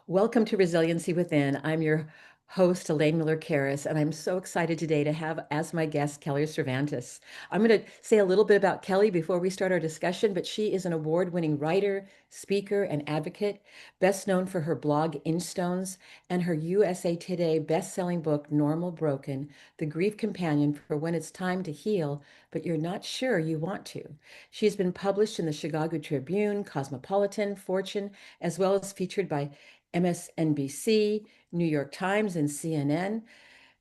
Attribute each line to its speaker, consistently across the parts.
Speaker 1: Welcome to Resiliency Within. I'm your host, Elaine Miller-Karras, and I'm so excited today to have as my guest Kelly Cervantes. I'm going to say a little bit about Kelly before we start our discussion, but she is an award-winning writer, speaker, and advocate, best known for her blog Instones and her USA Today best-selling book Normal Broken, The Grief Companion for When It's Time to Heal, but You're Not Sure You Want to. She's been published in the Chicago Tribune, Cosmopolitan, Fortune, as well as featured by MSNBC, New York Times, and CNN.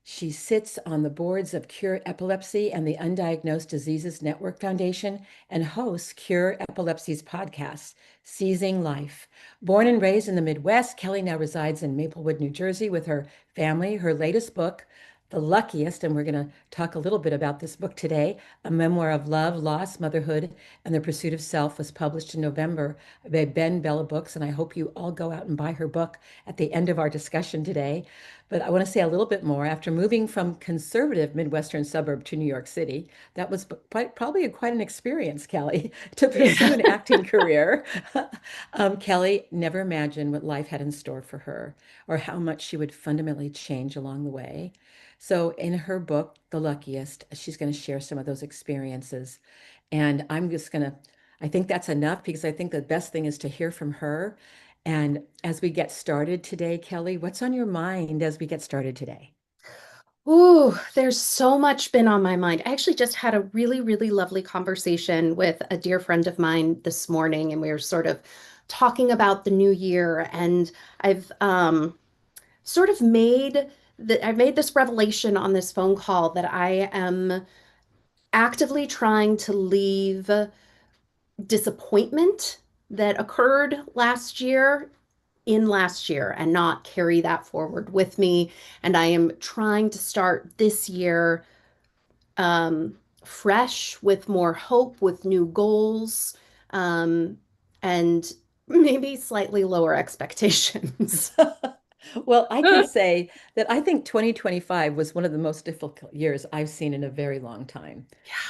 Speaker 1: She sits on the boards of Cure Epilepsy and the Undiagnosed Diseases Network Foundation and hosts Cure Epilepsy's podcast, Seizing Life. Born and raised in the Midwest, Kelly now resides in Maplewood, New Jersey with her family. Her latest book, The Luckiest, and we're going to talk a little bit about this book today, a memoir of love, loss, motherhood, and the pursuit of self, was published in November by Ben Bella Books. And I hope you all go out and buy her book at the end of our discussion today. But I want to say a little bit more. After moving from conservative Midwestern suburb to New York City, that was probably quite an experience, Kelly, to pursue an
Speaker 2: Yeah.
Speaker 1: acting career. Kelly never imagined what life had in store for her or how much she would fundamentally change along the way. So, in her book, The Luckiest, she's going to share some of those experiences. And I'm just going to, I think that's enough because I think the best thing is to hear from her. And as we get started today, Kelly, what's on your mind as we get started today?
Speaker 2: Ooh, there's so much been on my mind. I actually just had a really, really lovely conversation with a dear friend of mine this morning, and we were sort of talking about the new year. And I've sort of made this revelation on this phone call that I am actively trying to leave disappointment that occurred last year in last year and not carry that forward with me. And I am trying to start this year fresh with more hope, with new goals, um, and maybe slightly lower expectations.
Speaker 1: Well, I can say that I think 2025 was one of the most difficult years I've seen in a very long time.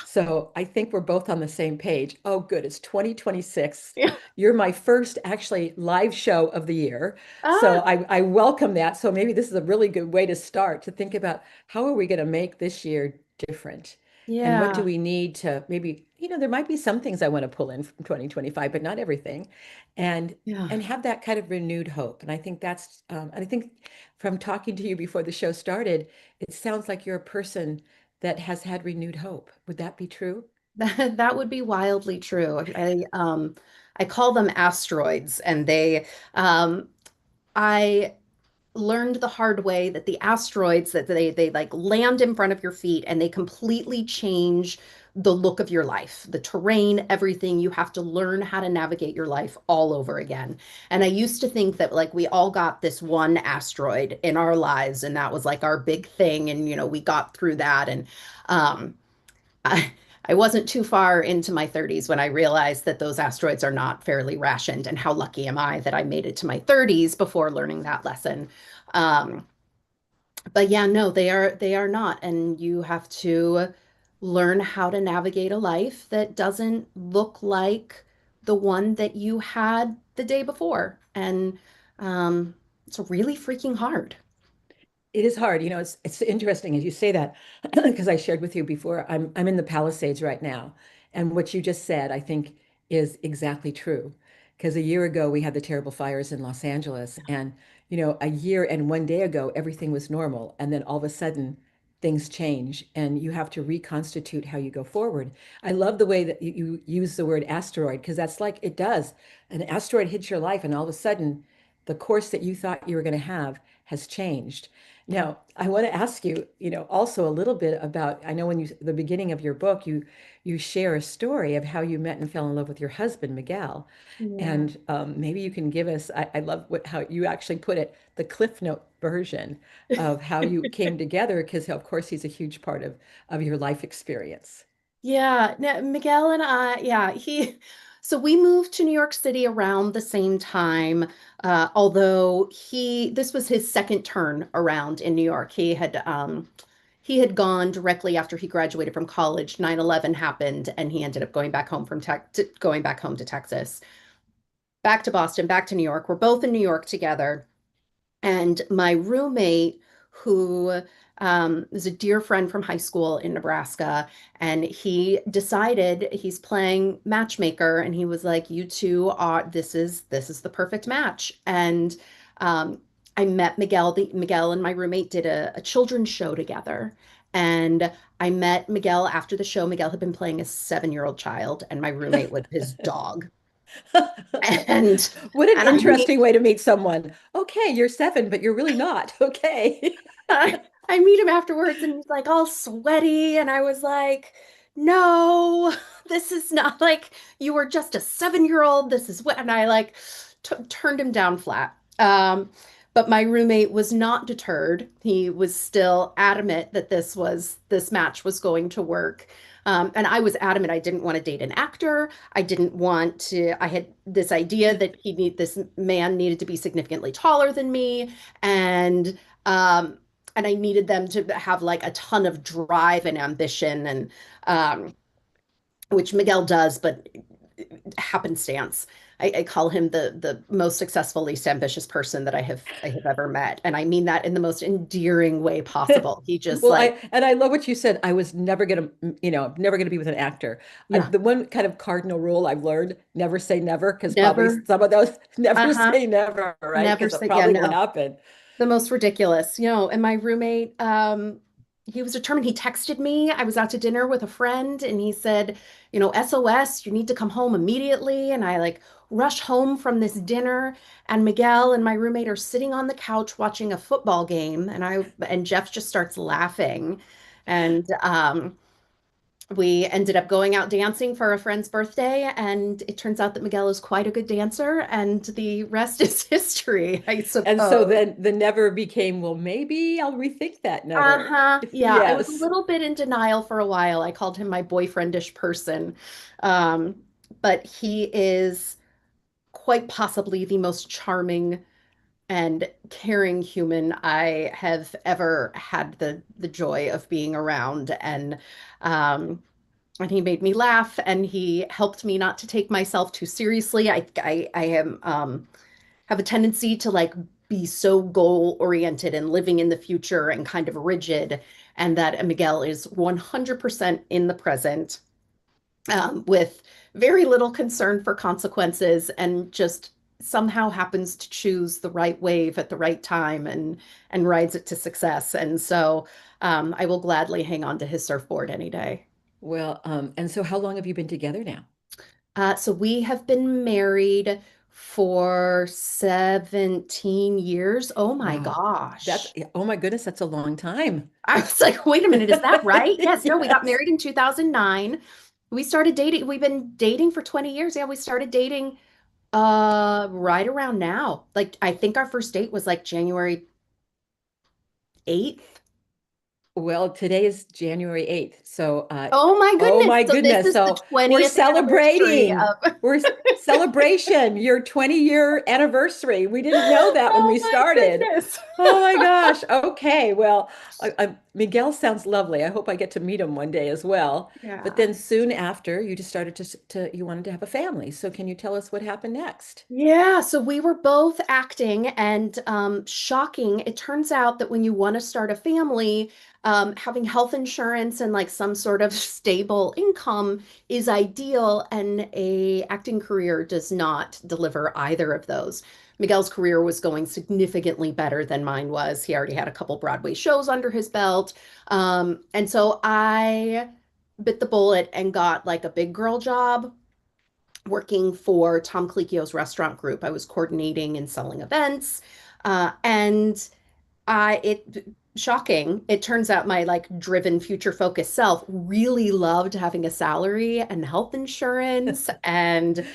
Speaker 1: So I think we're both on the same page. Oh, good. It's 2026.
Speaker 2: Yeah.
Speaker 1: You're my first actually live show of the year. So
Speaker 2: Ah,
Speaker 1: I welcome that. So maybe this is a really good way to start to think about how are we going to make this year different? And what do
Speaker 2: yeah.
Speaker 1: we need to maybe, there might be some things I want to pull in from 2025, but not everything. And
Speaker 2: Yeah.
Speaker 1: and have that kind of renewed hope. And I think and I think from talking to you before the show started, it sounds like you're a person that has had renewed hope. Would that be true?
Speaker 2: That would be wildly true. I call them asteroids, and um, I learned the hard way that the asteroids that they like land in front of your feet and they completely change the look of your life, the terrain, everything. You have to learn how to navigate your life all over again. And I used to think that like we all got this one asteroid in our lives and that was like our big thing and we got through that and um I, I wasn't too far into my 30s when I realized that those asteroids are not fairly rationed. And how lucky am I that I made it to my 30s before learning that lesson. Um, but yeah, no, they are not. And you have to learn how to navigate a life that doesn't look like the one that you had the day before. And it's really freaking hard.
Speaker 1: It is hard. It's interesting as you say that because I shared with you before. I'm in the Palisades right now, and what you just said, I think, is exactly true. Because a year ago we had the terrible fires in Los Angeles, and a year and one day ago everything was normal, and then all of a sudden things change, and you have to reconstitute how you go forward. I love the way that you use the word asteroid because that's like it does. An asteroid hits your life, and all of a sudden the course that you thought you were going to have has changed. Now, I want to ask you, also a little bit about, I know the beginning of your book, you share a story of how you met and fell in love with your husband, Miguel.
Speaker 2: Yeah.
Speaker 1: And maybe you can give us, I love how you actually put it, the Cliff Note version of how you came together, because of course he's a huge part of your life experience.
Speaker 2: Yeah, no, Miguel and I, yeah, so we moved to New York City around the same time, although this was his second turn around in New York. He had gone directly after he graduated from college. 9/11 happened, and he ended up going back home to Texas, back to Boston, back to New York. We're both in New York together. And my roommate, who is a dear friend from high school in Nebraska, and he decided he's playing matchmaker, and he was like, "You two are this is the perfect match." And um, I met Miguel. Miguel and my roommate did a children's show together, and I met Miguel after the show. Miguel had been playing a 7-year-old child, and my roommate was his dog. And
Speaker 1: What an
Speaker 2: and I mean,
Speaker 1: interesting way to meet someone. Okay, you're 7, but you're really not. Okay.
Speaker 2: I meet him afterwards and he's like all sweaty. And I was like, no, this is not like you were just a 7-year old. This is what, and I like t turned him down flat. But my roommate was not deterred. He was still adamant that this match was going to work. And I was adamant I didn't want to date an actor. I didn't want to, I had this idea that this man needed to be significantly taller than me. And, um, and I needed them to have like a ton of drive and ambition and um, which Miguel does, but happenstance. I call him the most successful, least ambitious person that I have ever met, and I mean that in the most endearing way possible. He just
Speaker 1: Well,
Speaker 2: like,
Speaker 1: I love what you said. I was never gonna, never gonna be with an actor.
Speaker 2: yeah,
Speaker 1: The one kind of cardinal rule I've learned, never say never, because probably
Speaker 2: never,
Speaker 1: some of those never
Speaker 2: uh-huh,
Speaker 1: say never, right?
Speaker 2: never
Speaker 1: Because it
Speaker 2: say, yeah,
Speaker 1: probably won't
Speaker 2: no.
Speaker 1: happen.
Speaker 2: The most ridiculous, and my roommate, he was determined. He texted me. I was out to dinner with a friend and he said, SOS, you need to come home immediately. And I like rush home from this dinner and Miguel and my roommate are sitting on the couch watching a football game and Jeff just starts laughing. And we ended up going out dancing for a friend's birthday, and it turns out that Miguel is quite a good dancer, and the rest is history, I
Speaker 1: And so
Speaker 2: suppose.
Speaker 1: then the never became, well, maybe I'll rethink that never.
Speaker 2: Uh-huh. Yeah, I was a
Speaker 1: Yes.
Speaker 2: little bit in denial for a while. I called him my boyfriendish person. Um, but he is quite possibly the most charming and caring human I have ever had the joy of being around. And he made me laugh and he helped me not to take myself too seriously. I am have a tendency to like be so goal oriented and living in the future and kind of rigid, and that Miguel is 100% in the present, with very little concern for consequences and just somehow happens to choose the right wave at the right time and rides it to success. And so I will gladly hang on to his surfboard any day.
Speaker 1: Well, and so how long have you been together now?
Speaker 2: So we have been married for 17 years. Oh my
Speaker 1: Wow.
Speaker 2: gosh.
Speaker 1: Oh my goodness, that's a long time.
Speaker 2: I was like, wait a minute, is that right? Yes, no, we got
Speaker 1: Yes.
Speaker 2: married in 2009. We started dating. We've been dating for 20 years. Yeah, we started dating right around now. Like I think our first date was like January 8th.
Speaker 1: Well, today is January 8th. So,
Speaker 2: Oh my
Speaker 1: oh
Speaker 2: goodness.
Speaker 1: my
Speaker 2: So this
Speaker 1: goodness.
Speaker 2: is the
Speaker 1: So we're
Speaker 2: 20th anniversary
Speaker 1: celebrating.
Speaker 2: of
Speaker 1: We're celebration, your 20-year anniversary. We didn't know that when
Speaker 2: Oh
Speaker 1: we
Speaker 2: my
Speaker 1: started.
Speaker 2: goodness.
Speaker 1: Oh my gosh. Okay. Well, Miguel sounds lovely. I hope I get to meet him one day as well. But
Speaker 2: Yeah.
Speaker 1: then soon after, you just started you wanted to have a family. So can you tell us what happened next?
Speaker 2: Yeah, so we were both acting, and shocking. It turns out that when you want to start a family, having health insurance and like some sort of stable income is ideal, and a acting career does not deliver either of those. Miguel's career was going significantly better than mine was. He already had a couple Broadway shows under his belt. And so I bit the bullet and got like a big girl job working for Tom Colicchio's restaurant group. I was coordinating and selling events. And it shocking. It turns out my like driven future focused self really loved having a salary and health insurance and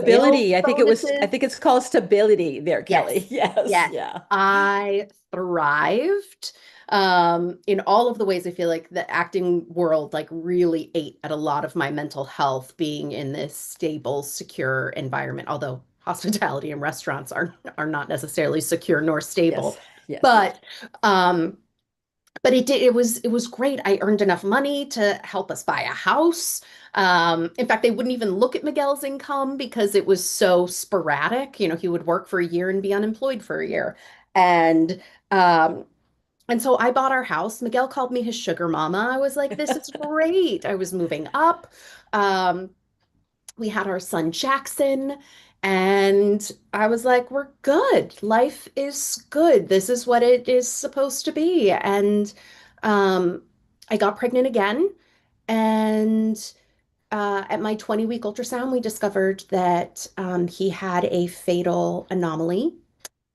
Speaker 2: sales
Speaker 1: Stability. I
Speaker 2: bonuses.
Speaker 1: think it's called stability there, Kelly.
Speaker 2: Yes,
Speaker 1: Yes.
Speaker 2: yes.
Speaker 1: Yeah.
Speaker 2: I thrived in all of the ways I feel like the acting world like really ate at a lot of my mental health being in this stable, secure environment, although hospitality and restaurants are not necessarily secure nor stable.
Speaker 1: Yes. Yes.
Speaker 2: But um but it was great. I earned enough money to help us buy a house. In fact, they wouldn't even look at Miguel's income because it was so sporadic. He would work for a year and be unemployed for a year. And um, and so I bought our house. Miguel called me his sugar mama. I was like, this is great. I was moving up. Um, we had our son Jackson, and I was like, we're good. Life is good. This is what it is supposed to be. And um, I got pregnant again. And at my 20-week ultrasound, we discovered that he had a fatal anomaly.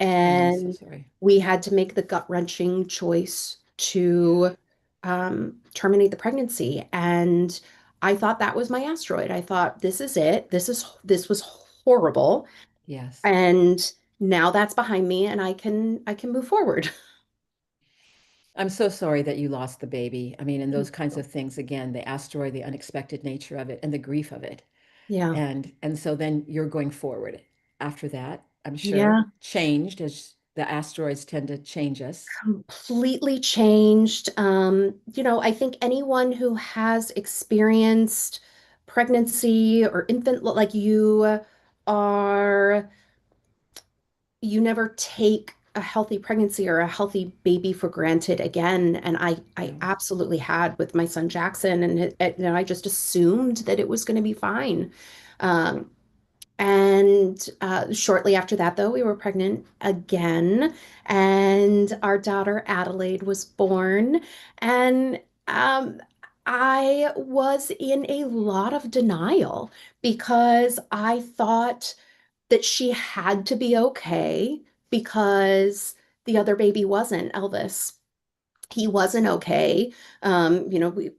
Speaker 1: Oh, I'm so
Speaker 2: And
Speaker 1: sorry.
Speaker 2: we had to make the gut-wrenching choice to terminate the pregnancy. And I thought that was my asteroid. I thought, this is it. This was horrible.
Speaker 1: Yes.
Speaker 2: And now that's behind me and I can move forward.
Speaker 1: I'm so sorry that you lost the baby. I mean, and those kinds of things, again, the asteroid, the unexpected nature of it, and the grief of it.
Speaker 2: Yeah.
Speaker 1: And so then you're going forward after that, I'm sure,
Speaker 2: Yeah.
Speaker 1: changed as the asteroids tend to change us.
Speaker 2: Completely changed. I think anyone who has experienced pregnancy or infant, like are, you never take a healthy pregnancy or a healthy baby for granted again. And I
Speaker 1: No.
Speaker 2: absolutely had with my son Jackson, and I just assumed that it was going to be fine. Um, and shortly after that, though, we were pregnant again, and our daughter Adelaide was born. And I was in a lot of denial because I thought that she had to be okay because the other baby wasn't, Elvis. He wasn't okay. We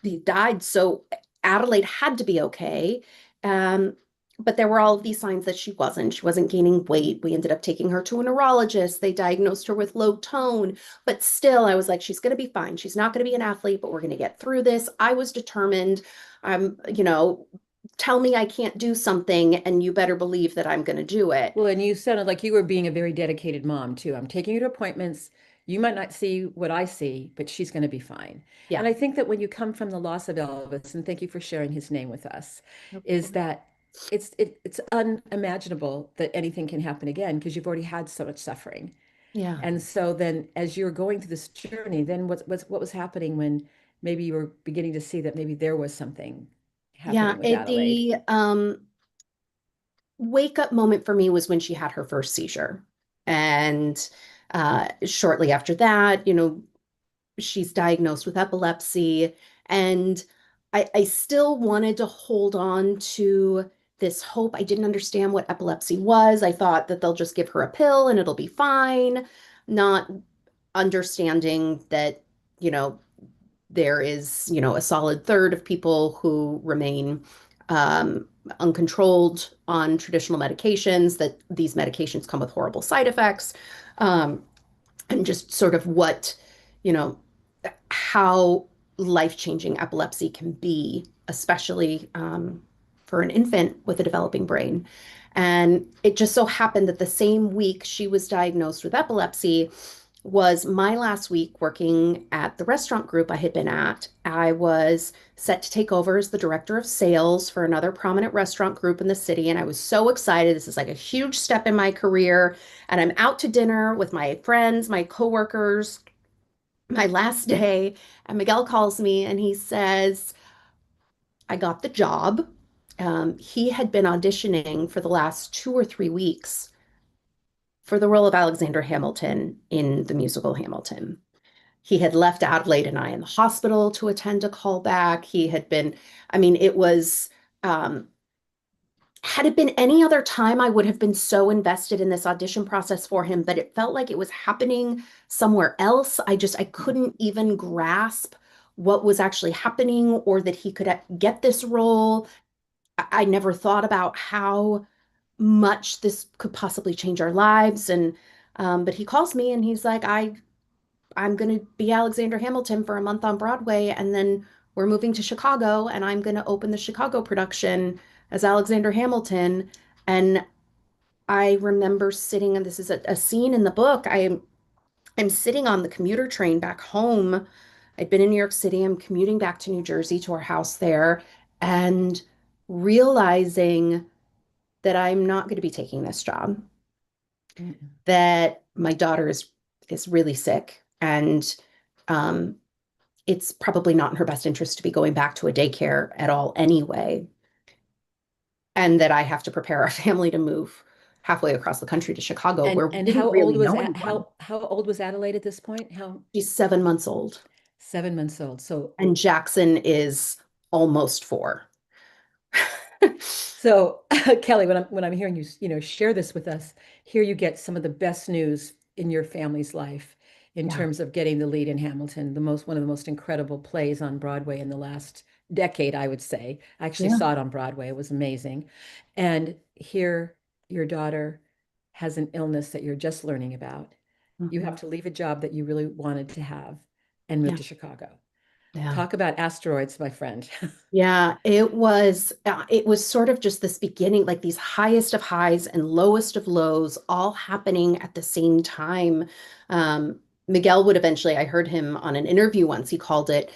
Speaker 2: he died, so Adelaide had to be okay. Um, but there were all of these signs that she wasn't. She wasn't gaining weight. We ended up taking her to a neurologist. They diagnosed her with low tone. But still, I was like, she's going to be fine. She's not going to be an athlete, but we're going to get through this. I was determined. Tell me I can't do something, and you better believe that I'm going to do it.
Speaker 1: Well, and you sounded like you were being a very dedicated mom too. I'm taking you to appointments. You might not see what I see, but she's going to be fine.
Speaker 2: Yeah.
Speaker 1: And I think that when you come from the loss of Elvis, and thank you for sharing his name with us,
Speaker 2: Of
Speaker 1: is
Speaker 2: course.
Speaker 1: that it's unimaginable that anything can happen again because you've already had so much suffering.
Speaker 2: Yeah.
Speaker 1: And so then as you're going through this journey, then what was happening when maybe you were beginning to see that maybe there was something
Speaker 2: Yeah.
Speaker 1: happening with Adelaide?
Speaker 2: The wake up moment for me was when she had her first seizure. And shortly after that, she's diagnosed with epilepsy. And I still wanted to hold on to this hope. I didn't understand what epilepsy was. I thought that they'll just give her a pill and it'll be fine, not understanding that, you know, there is, a solid third of people who remain uncontrolled on traditional medications, that these medications come with horrible side effects, um, and just sort of you know, how life-changing epilepsy can be, especially for an infant with a developing brain. And it just so happened that the same week she was diagnosed with epilepsy was my last week working at the restaurant group I had been at. I was set to take over as the director of sales for another prominent restaurant group in the city. And I was so excited. This is like a huge step in my career. And I'm out to dinner with my friends, my coworkers, my last day. And Miguel calls me and he says, I got the job. He had been auditioning for the last 2 or 3 weeks for the role of Alexander Hamilton in the musical Hamilton. He had left Adelaide and I in the hospital to attend a callback. He had been, I mean, it was, um, had it been any other time, I would have been so invested in this audition process for him, but it felt like it was happening somewhere else. I couldn't even grasp what was actually happening or that he could get this role. I never thought about how much this could possibly change our lives. But he calls me and he's like, I'm going to be Alexander Hamilton for a month on Broadway, and then we're moving to Chicago, and I'm going to open the Chicago production as Alexander Hamilton. And I remember sitting, and this is a scene in the book. I'm sitting on the commuter train back home. I'd been in New York City. I'm commuting back to New Jersey to our house there, and realizing that I'm not going to be taking this job,
Speaker 1: Mm.
Speaker 2: that my daughter is really sick, and um, it's probably not in her best interest to be going back to a daycare at all anyway, and that I have to prepare our family to move halfway across the country to Chicago, where we
Speaker 1: And
Speaker 2: didn't
Speaker 1: how old
Speaker 2: really
Speaker 1: was
Speaker 2: know anyone.
Speaker 1: how old was Adelaide at this point? How
Speaker 2: She's 7 months old,
Speaker 1: 7 months old. So
Speaker 2: and Jackson is almost 4.
Speaker 1: so Kelly, when I'm hearing you, share this with us, here you get some of the best news in your family's life in
Speaker 2: Yeah,
Speaker 1: terms of getting the lead in Hamilton, the most one of the most incredible plays on Broadway in the last decade, I would say. I actually
Speaker 2: yeah.
Speaker 1: saw it on Broadway. It was amazing. And here your daughter has an illness that you're just learning about. You have
Speaker 2: Mhm.
Speaker 1: to leave a job that you really wanted to have and move
Speaker 2: Yeah,
Speaker 1: to Chicago.
Speaker 2: yeah.
Speaker 1: Talk about asteroids, my friend.
Speaker 2: Yeah, it was sort of just this beginning, like these highest of highs and lowest of lows all happening at the same time. Miguel would eventually, I heard him on an interview once, he called it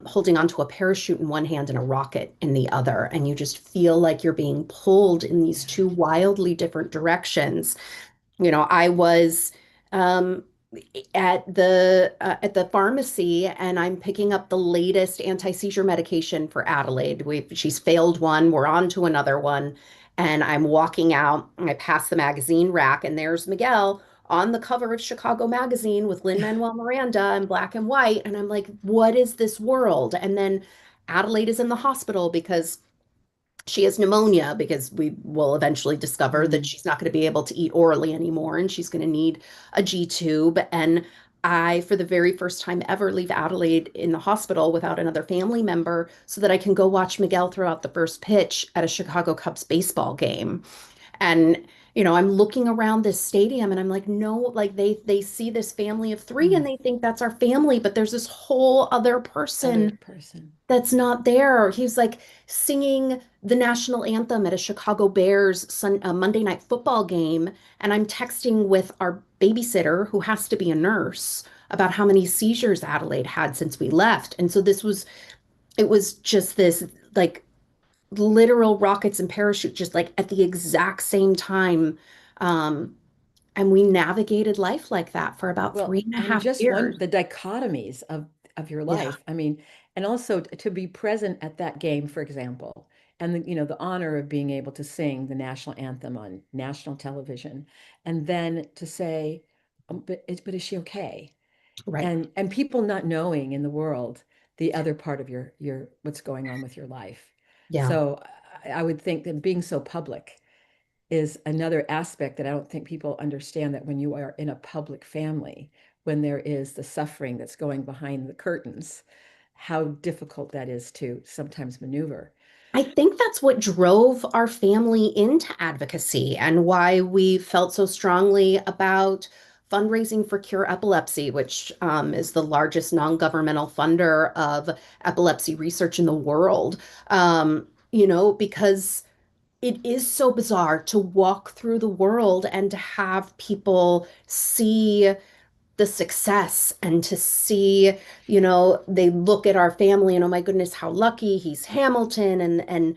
Speaker 2: holding onto a parachute in one hand and a rocket in the other. And you just feel like you're being pulled in these two wildly different directions. I was um, at the pharmacy, and I'm picking up the latest anti-seizure medication for Adelaide. She's failed one, we're on to another one, and I'm walking out, and I pass the magazine rack, and there's Miguel on the cover of Chicago Magazine with Lin-Manuel Miranda in black and white, and I'm like, what is this world? And then Adelaide is in the hospital because she has pneumonia, because we will eventually discover that
Speaker 1: Mm.
Speaker 2: she's not going to be able to eat orally anymore and she's going to need a G tube. And I, for the very first time ever, leave Adelaide in the hospital without another family member so that I can go watch Miguel throw out the first pitch at a Chicago Cubs baseball game. And I'm looking around this stadium and I'm like, no, like they see this family of three and
Speaker 1: Mm.
Speaker 2: they think that's our family, but there's this whole other
Speaker 1: Other
Speaker 2: person
Speaker 1: person.
Speaker 2: that's not there. He's like singing the national anthem at a Chicago Bears Monday night football game, and I'm texting with our babysitter, who has to be a nurse, about how many seizures Adelaide had since we left. And so it was just this like literal rockets and parachutes, just like at the exact same time. Um, and we navigated life like that for about three
Speaker 1: Well,
Speaker 2: and a
Speaker 1: I'm
Speaker 2: half
Speaker 1: just one
Speaker 2: years.
Speaker 1: the dichotomies of your
Speaker 2: Yeah,
Speaker 1: life. I mean, and also to be present at that game, for example, and the honor of being able to sing the national anthem on national television, and then to say, but is she okay?
Speaker 2: right.
Speaker 1: And people not knowing in the world the other part of your what's going on with your life.
Speaker 2: Yeah.
Speaker 1: So I would think that being so public is another aspect that I don't think people understand, that when you are in a public family, when there is the suffering that's going behind the curtains, how difficult that is to sometimes maneuver.
Speaker 2: I think that's what drove our family into advocacy and why we felt so strongly about fundraising for Cure Epilepsy, which is the largest non-governmental funder of epilepsy research in the world. Because it is so bizarre to walk through the world and to have people see the success and to see, they look at our family and, oh my goodness, how lucky he's Hamilton,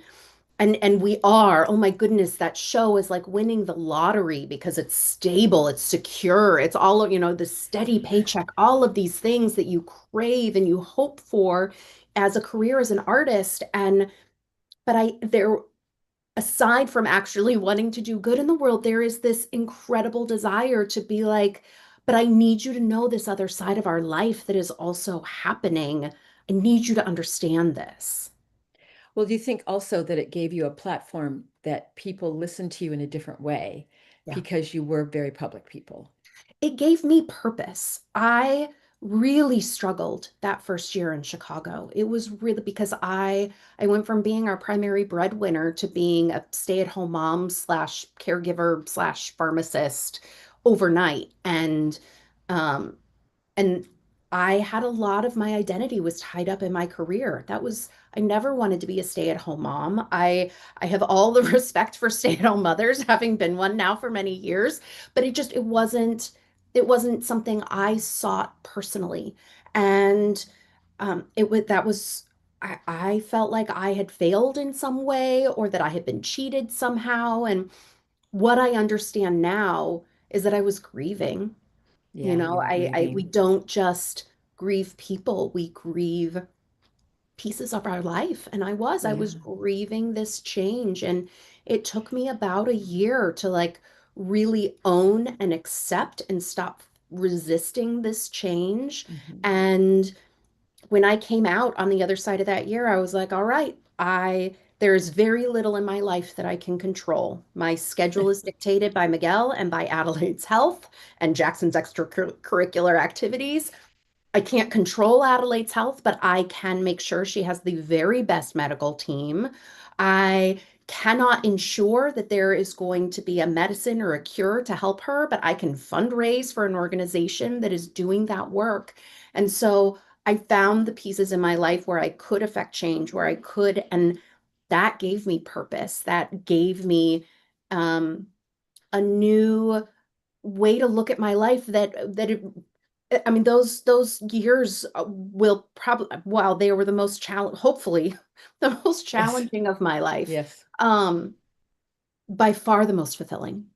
Speaker 2: and we are. Oh my goodness, that show is like winning the lottery because it's stable, it's secure, it's all of, the steady paycheck, all of these things that you crave and you hope for as a career as an artist. And but I there aside from actually wanting to do good in the world, there is this incredible desire to be like, but I need you to know this other side of our life that is also happening. I need you to understand this.
Speaker 1: Well, do you think also that it gave you a platform that people listened to you in a different way
Speaker 2: Yeah.
Speaker 1: because you were very public people?
Speaker 2: It gave me purpose. I really struggled that first year in Chicago. It was really because I went from being our primary breadwinner to being a stay-at-home mom slash caregiver slash pharmacist overnight. Um, and I had a lot of my identity was tied up in my career. I never wanted to be a stay-at-home mom. I have all the respect for stay-at-home mothers, having been one now for many years, but it wasn't something I sought personally. And it was that was I felt like I had failed in some way or that I had been cheated somehow. And what I understand now is that I was grieving. You
Speaker 1: Yeah, you
Speaker 2: know,
Speaker 1: were
Speaker 2: we
Speaker 1: grieving.
Speaker 2: don't just grieve people, we grieve pieces of our life. And I
Speaker 1: Yeah.
Speaker 2: was grieving this change. And it took me about a year to like really own and accept and stop resisting this change.
Speaker 1: Hmm.
Speaker 2: And when I came out on the other side of that year, I was like, all right, there's very little in my life that I can control. My schedule is dictated by Miguel and by Adelaide's health and Jackson's extracurricular activities. I can't control Adelaide's health, but I can make sure she has the very best medical team. I cannot ensure that there is going to be a medicine or a cure to help her, but I can fundraise for an organization that is doing that work. And so I found the pieces in my life where I could affect change, where I could, and that gave me purpose. That gave me um, a new way to look at my life I mean, those years will probably, while they were the most challenge, hopefully, the most
Speaker 1: Yes.
Speaker 2: challenging of my life,
Speaker 1: Yes.
Speaker 2: um, by far the most fulfilling.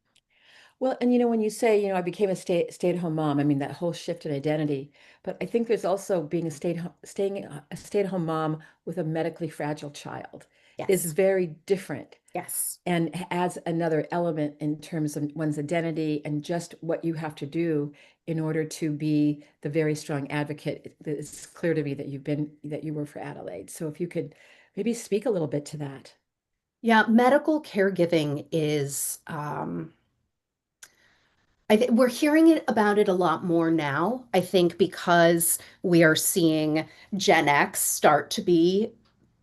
Speaker 1: Well, and when you say, I became a stay-at-home mom, I mean that whole shift in identity, but I think there's also being staying a stay-at-home mom with a medically fragile child is
Speaker 2: Yes.
Speaker 1: very different
Speaker 2: Yes.
Speaker 1: and adds another element in terms of one's identity and just what you have to do in order to be the very strong advocate. It's clear to me that you were for Adelaide. So if you could maybe speak a little bit to that.
Speaker 2: Yeah, medical caregiving is, we're hearing about it a lot more now. I think because we are seeing Gen X start to be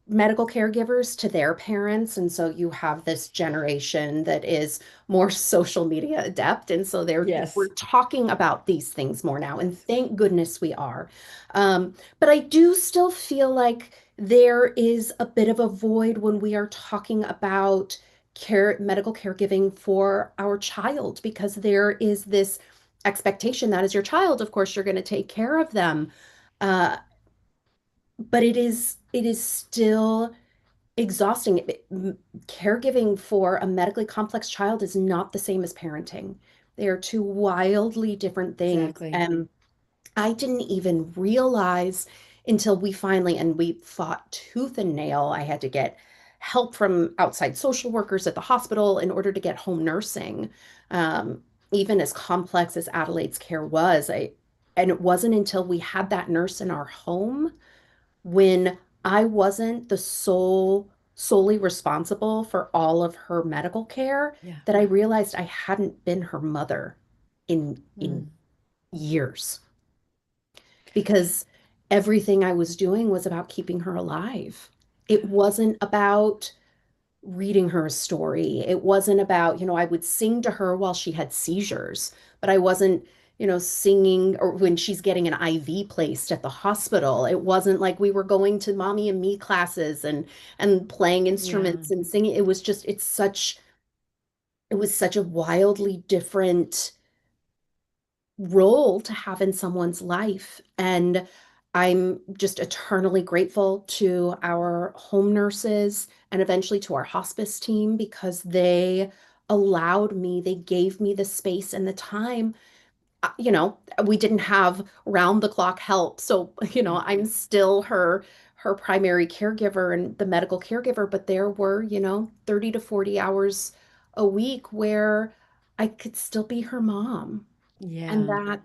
Speaker 2: medical caregivers to their parents. And so you have this generation that is more social media adept. And so we're
Speaker 1: Yes.
Speaker 2: talking about these things more now. And thank goodness we are. But I do still feel like there is a bit of a void when we are talking about medical caregiving for our child, because there is this expectation that as your child, of course, you're going to take care of them. Uh, but it is still exhausting. Caregiving for a medically complex child is not the same as parenting. They are two wildly different things.
Speaker 1: Exactly.
Speaker 2: And I didn't even realize until we fought tooth and nail. I had to get help from outside social workers at the hospital in order to get home nursing. Um, Even as complex as Adelaide's care was, and it wasn't until we had that nurse in our home when I wasn't solely responsible for all of her medical care
Speaker 1: Yeah.
Speaker 2: that I realized I hadn't been her mother in
Speaker 1: Mm.
Speaker 2: years, because everything I was doing was about keeping her alive. It wasn't about reading her a story. It wasn't about, I would sing to her while she had seizures, but I wasn't, singing or when she's getting an IV placed at the hospital. It wasn't like we were going to mommy and me classes and playing
Speaker 1: Yeah.
Speaker 2: instruments and singing. It was such a wildly different role to have in someone's life. And I'm just eternally grateful to our home nurses and eventually to our hospice team, because they gave me the space and the time. We didn't have round the clock help. So,
Speaker 1: Yeah.
Speaker 2: I'm still her primary caregiver and the medical caregiver, but there were, 30 to 40 hours a week where I could still be her mom. And
Speaker 1: Yeah.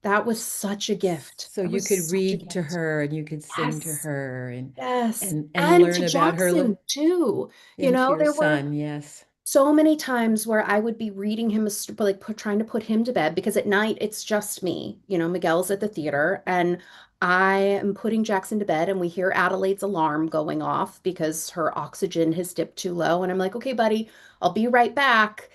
Speaker 2: that was such a gift.
Speaker 1: So
Speaker 2: That
Speaker 1: you
Speaker 2: was
Speaker 1: could
Speaker 2: such a
Speaker 1: read to
Speaker 2: gift.
Speaker 1: her and you could sing to
Speaker 2: Yes.
Speaker 1: her and
Speaker 2: Yes.
Speaker 1: and
Speaker 2: And
Speaker 1: learn
Speaker 2: to
Speaker 1: about her
Speaker 2: Jackson too.
Speaker 1: and to your
Speaker 2: There were
Speaker 1: son. Yes.
Speaker 2: so many times where I would be reading him trying to put him to bed, because at night it's just me. Miguel's at the theater and I am putting Jackson to bed, and we hear Adelaide's alarm going off because her oxygen has dipped too low. And I'm like, okay, buddy, I'll be right back.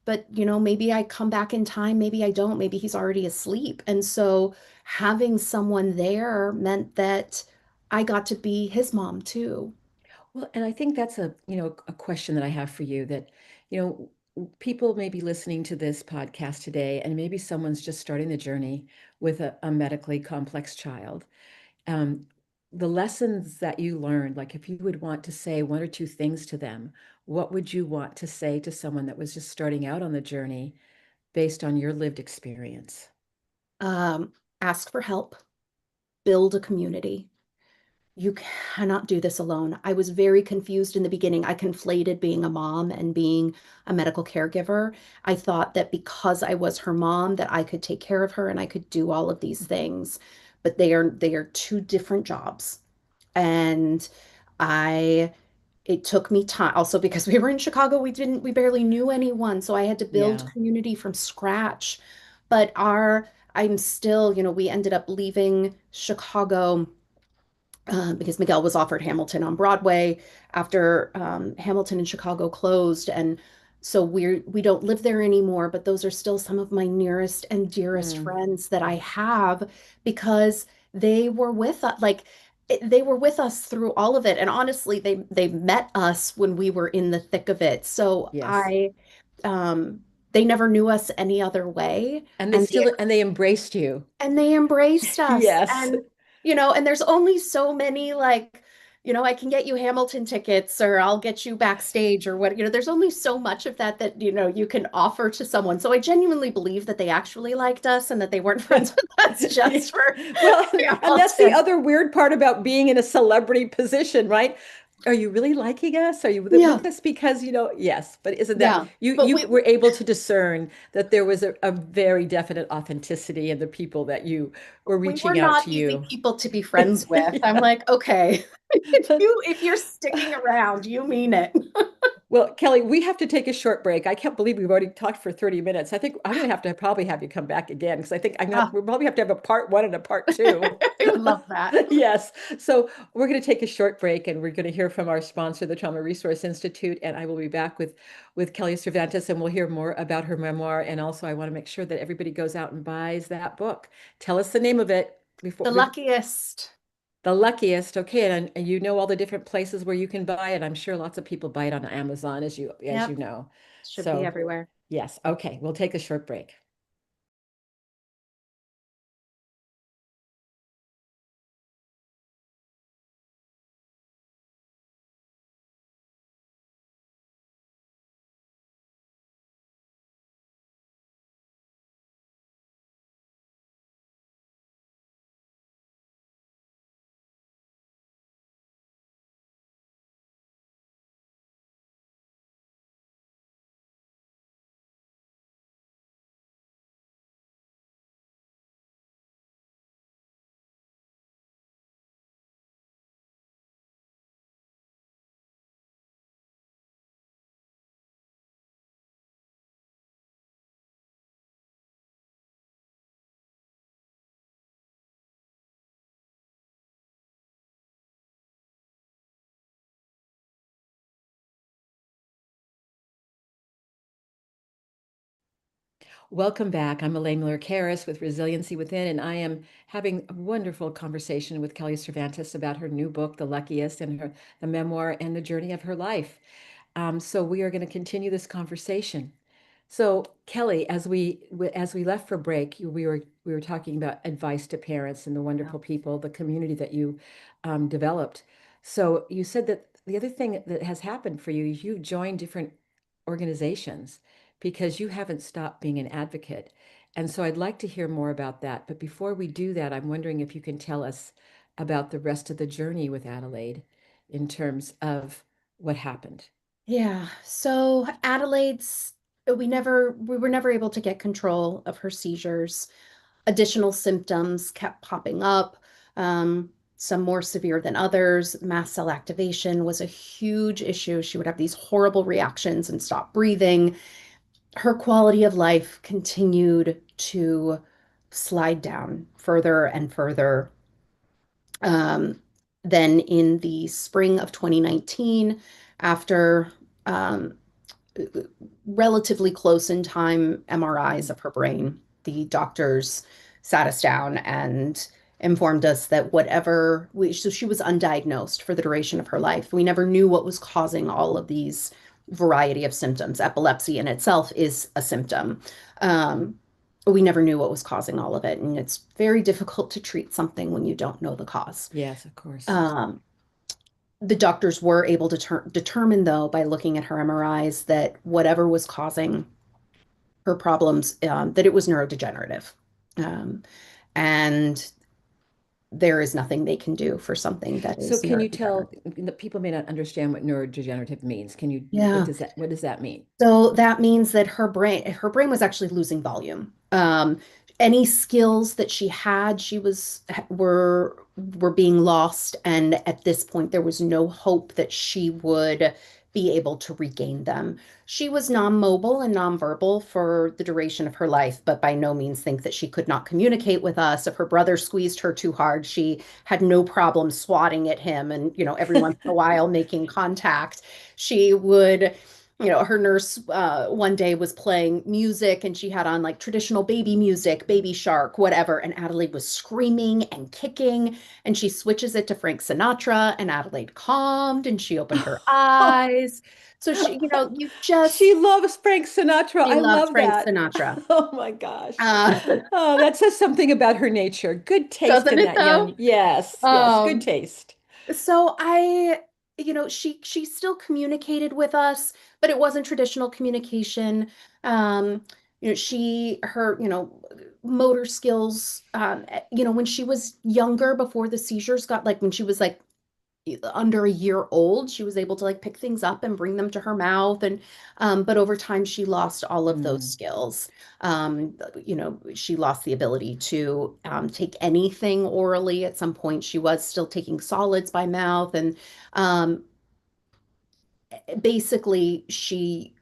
Speaker 2: But, maybe I come back in time, maybe I don't, maybe he's already asleep. And so having someone there meant that I got to be his mom too.
Speaker 1: Well, and I think that's a question that I have for you that, people may be listening to this podcast today, and maybe someone's just starting the journey with a medically complex child. Um, the lessons that you learned, like if you would want to say one or two things to them, what would you want to say to someone that was just starting out on the journey based on your lived experience?
Speaker 2: Um, Ask for help, build a community. You cannot do this alone. I was very confused in the beginning. I conflated being a mom and being a medical caregiver. I thought that because I was her mom that I could take care of her and I could do all of these things. But they are two different jobs. And I it took me time also because we were in Chicago, we barely knew anyone, so I had to build
Speaker 1: Yeah.
Speaker 2: community from scratch. But our I'm still, we ended up leaving Chicago because Miguel was offered Hamilton on Broadway after Hamilton and Chicago closed, and so we don't live there anymore. But those are still some of my nearest and dearest
Speaker 1: Mm,
Speaker 2: friends that I have because they were with us, they were with us through all of it. And honestly, they met us when we were in the thick of it. So
Speaker 1: yes.
Speaker 2: I they never knew us any other way,
Speaker 1: And they
Speaker 2: and they
Speaker 1: still and they embraced you.
Speaker 2: and they embraced us.
Speaker 1: Yes.
Speaker 2: And there's only so many, like, I can get you Hamilton tickets or I'll get you backstage or what, there's only so much of that you can offer to someone. So I genuinely believe that they actually liked us and that they weren't friends with us just for
Speaker 1: Well, and that's the
Speaker 2: Hamilton.
Speaker 1: other weird part about being in a celebrity position, right? Are you really liking us? Are you
Speaker 2: Yeah,
Speaker 1: with us because, yes, but isn't that
Speaker 2: yeah.
Speaker 1: you
Speaker 2: But
Speaker 1: you were able to discern that there was a very definite authenticity in the people that you were
Speaker 2: we were
Speaker 1: reaching out
Speaker 2: not
Speaker 1: to
Speaker 2: easy
Speaker 1: you.
Speaker 2: people to be friends with. I'm
Speaker 1: Yeah.
Speaker 2: like, okay, if you're sticking around, you mean it.
Speaker 1: Well, Kelly, we have to take a short break. I can't believe we've already talked for 30 minutes. I think I'm going to have to probably have you come back again because I think
Speaker 2: Ah,
Speaker 1: we'll probably have to have a part one and a part two.
Speaker 2: I would love that.
Speaker 1: Yes. So we're going to take a short break and we're going to hear from our sponsor, the Trauma Resource Institute, and I will be back with Kelly Cervantes and we'll hear more about her memoir. And also I want to make sure that everybody goes out and buys that book. Tell us the name of it
Speaker 2: The
Speaker 1: before.
Speaker 2: luckiest.
Speaker 1: The Luckiest. Okay, and you know all the different places where you can buy it. I'm sure lots of people buy it on Amazon, as you
Speaker 2: Yep.
Speaker 1: know.
Speaker 2: Should be
Speaker 1: So
Speaker 2: everywhere.
Speaker 1: yes, okay, we'll take a short break. Welcome back. I'm Elaine Miller-Karras with Resiliency Within, and I am having a wonderful conversation with Kelly Cervantes about her new book, The Luckiest, and the memoir and the journey of her life. So we are going to continue this conversation. So Kelly, as we left for break, we were talking about advice to parents and the
Speaker 2: Yeah.
Speaker 1: wonderful people, the community that you developed. So you said that the other thing that has happened for you is you joined different organizations because you haven't stopped being an advocate. And so I'd like to hear more about that. But before we do that, I'm wondering if you can tell us about the rest of the journey with Adelaide in terms of what happened.
Speaker 2: Yeah. So we were never able to get control of her seizures. Additional symptoms kept popping up, some more severe than others. Mast cell activation was a huge issue. She would have these horrible reactions and stop breathing. Her quality of life continued to slide down further and further. Um, then in the spring of 2019, after um, relatively close in time MRIs of her brain, the doctors sat us down and informed us that so she was undiagnosed for the duration of her life. We never knew what was causing all of these variety of symptoms. Epilepsy in itself is a symptom. Um, we never knew what was causing all of it. And it's very difficult to treat something when you don't know the cause.
Speaker 1: Yes, of course.
Speaker 2: Um, the doctors were able to determine, though, by looking at her MRIs, that whatever was causing her problems, that it was neurodegenerative. Um, and there is nothing they can do for something that
Speaker 1: So
Speaker 2: is
Speaker 1: can you
Speaker 2: neurodegenerative.
Speaker 1: tell the people may not understand what neurodegenerative means? Can you,
Speaker 2: Yeah.
Speaker 1: what does that mean?
Speaker 2: So that means that her brain was actually losing volume. Any skills that she had, she was were being lost, and at this point, there was no hope that she would be able to regain them. She was non-mobile and non-verbal for the duration of her life, but by no means think that she could not communicate with us. If her brother squeezed her too hard, she had no problem swatting at him and, every once in a while making contact. She would her nurse one day was playing music and she had on like traditional baby music, Baby Shark, whatever. And Adelaide was screaming and kicking. And she switches it to Frank Sinatra, and Adelaide calmed and she opened her eyes. So you
Speaker 1: She
Speaker 2: just,
Speaker 1: loves Frank Sinatra.
Speaker 2: she
Speaker 1: I
Speaker 2: loves
Speaker 1: love
Speaker 2: Frank
Speaker 1: that.
Speaker 2: Sinatra.
Speaker 1: Oh my gosh.
Speaker 2: Uh,
Speaker 1: Oh, that says something about her nature. Good taste
Speaker 2: doesn't
Speaker 1: in
Speaker 2: it
Speaker 1: that
Speaker 2: though?
Speaker 1: young. Yes, yes, good
Speaker 2: Um,
Speaker 1: taste.
Speaker 2: So she still communicated with us, but it wasn't traditional communication. Um, her, motor skills, when she was younger, before the seizures got like when she was like under a year old, she was able to like pick things up and bring them to her mouth. And but over time she lost all of those
Speaker 1: Mm.
Speaker 2: skills. She lost the ability to take anything orally. At some point she was still taking solids by mouth, and um, basically she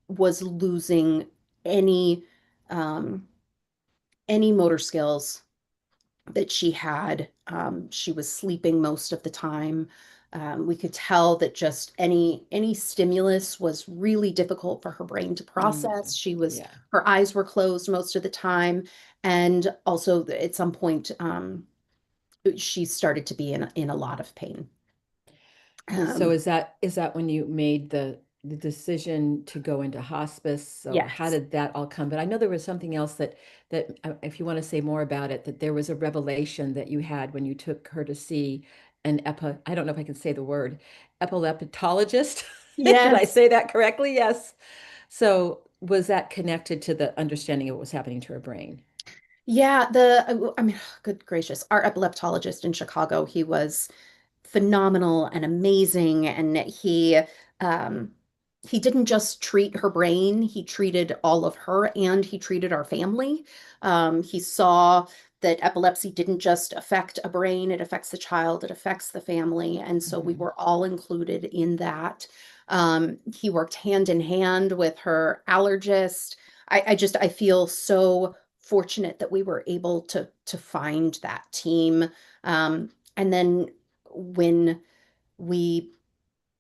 Speaker 2: was losing any um, any motor skills that she had. She was sleeping most of the time. We could tell that just any stimulus was really difficult for her brain to process.
Speaker 1: Mm. Yeah.
Speaker 2: Her eyes were closed most of the time, and also at some point, she started to be in a lot of pain.
Speaker 1: So
Speaker 2: Um,
Speaker 1: is that when you made the decision to go into hospice? So how
Speaker 2: yes,
Speaker 1: did that all come? But I know there was something else that if you want to say more about it, that there was a revelation that you had when you took her to see I don't know if I can say the word, epileptologist. Did I
Speaker 2: yes,
Speaker 1: say that correctly? Yes. So was that connected to the understanding of what was happening to her brain?
Speaker 2: yeah. I mean, good gracious, our epileptologist in Chicago, he was phenomenal and amazing. And um, he didn't just treat her brain, he treated all of her and he treated our family. He saw that epilepsy didn't just affect a brain, it affects the child, it affects the family. And so we
Speaker 1: Mhm.
Speaker 2: were all included in that. He worked hand in hand with her allergist. I feel so fortunate that we were able to find that team. And then when we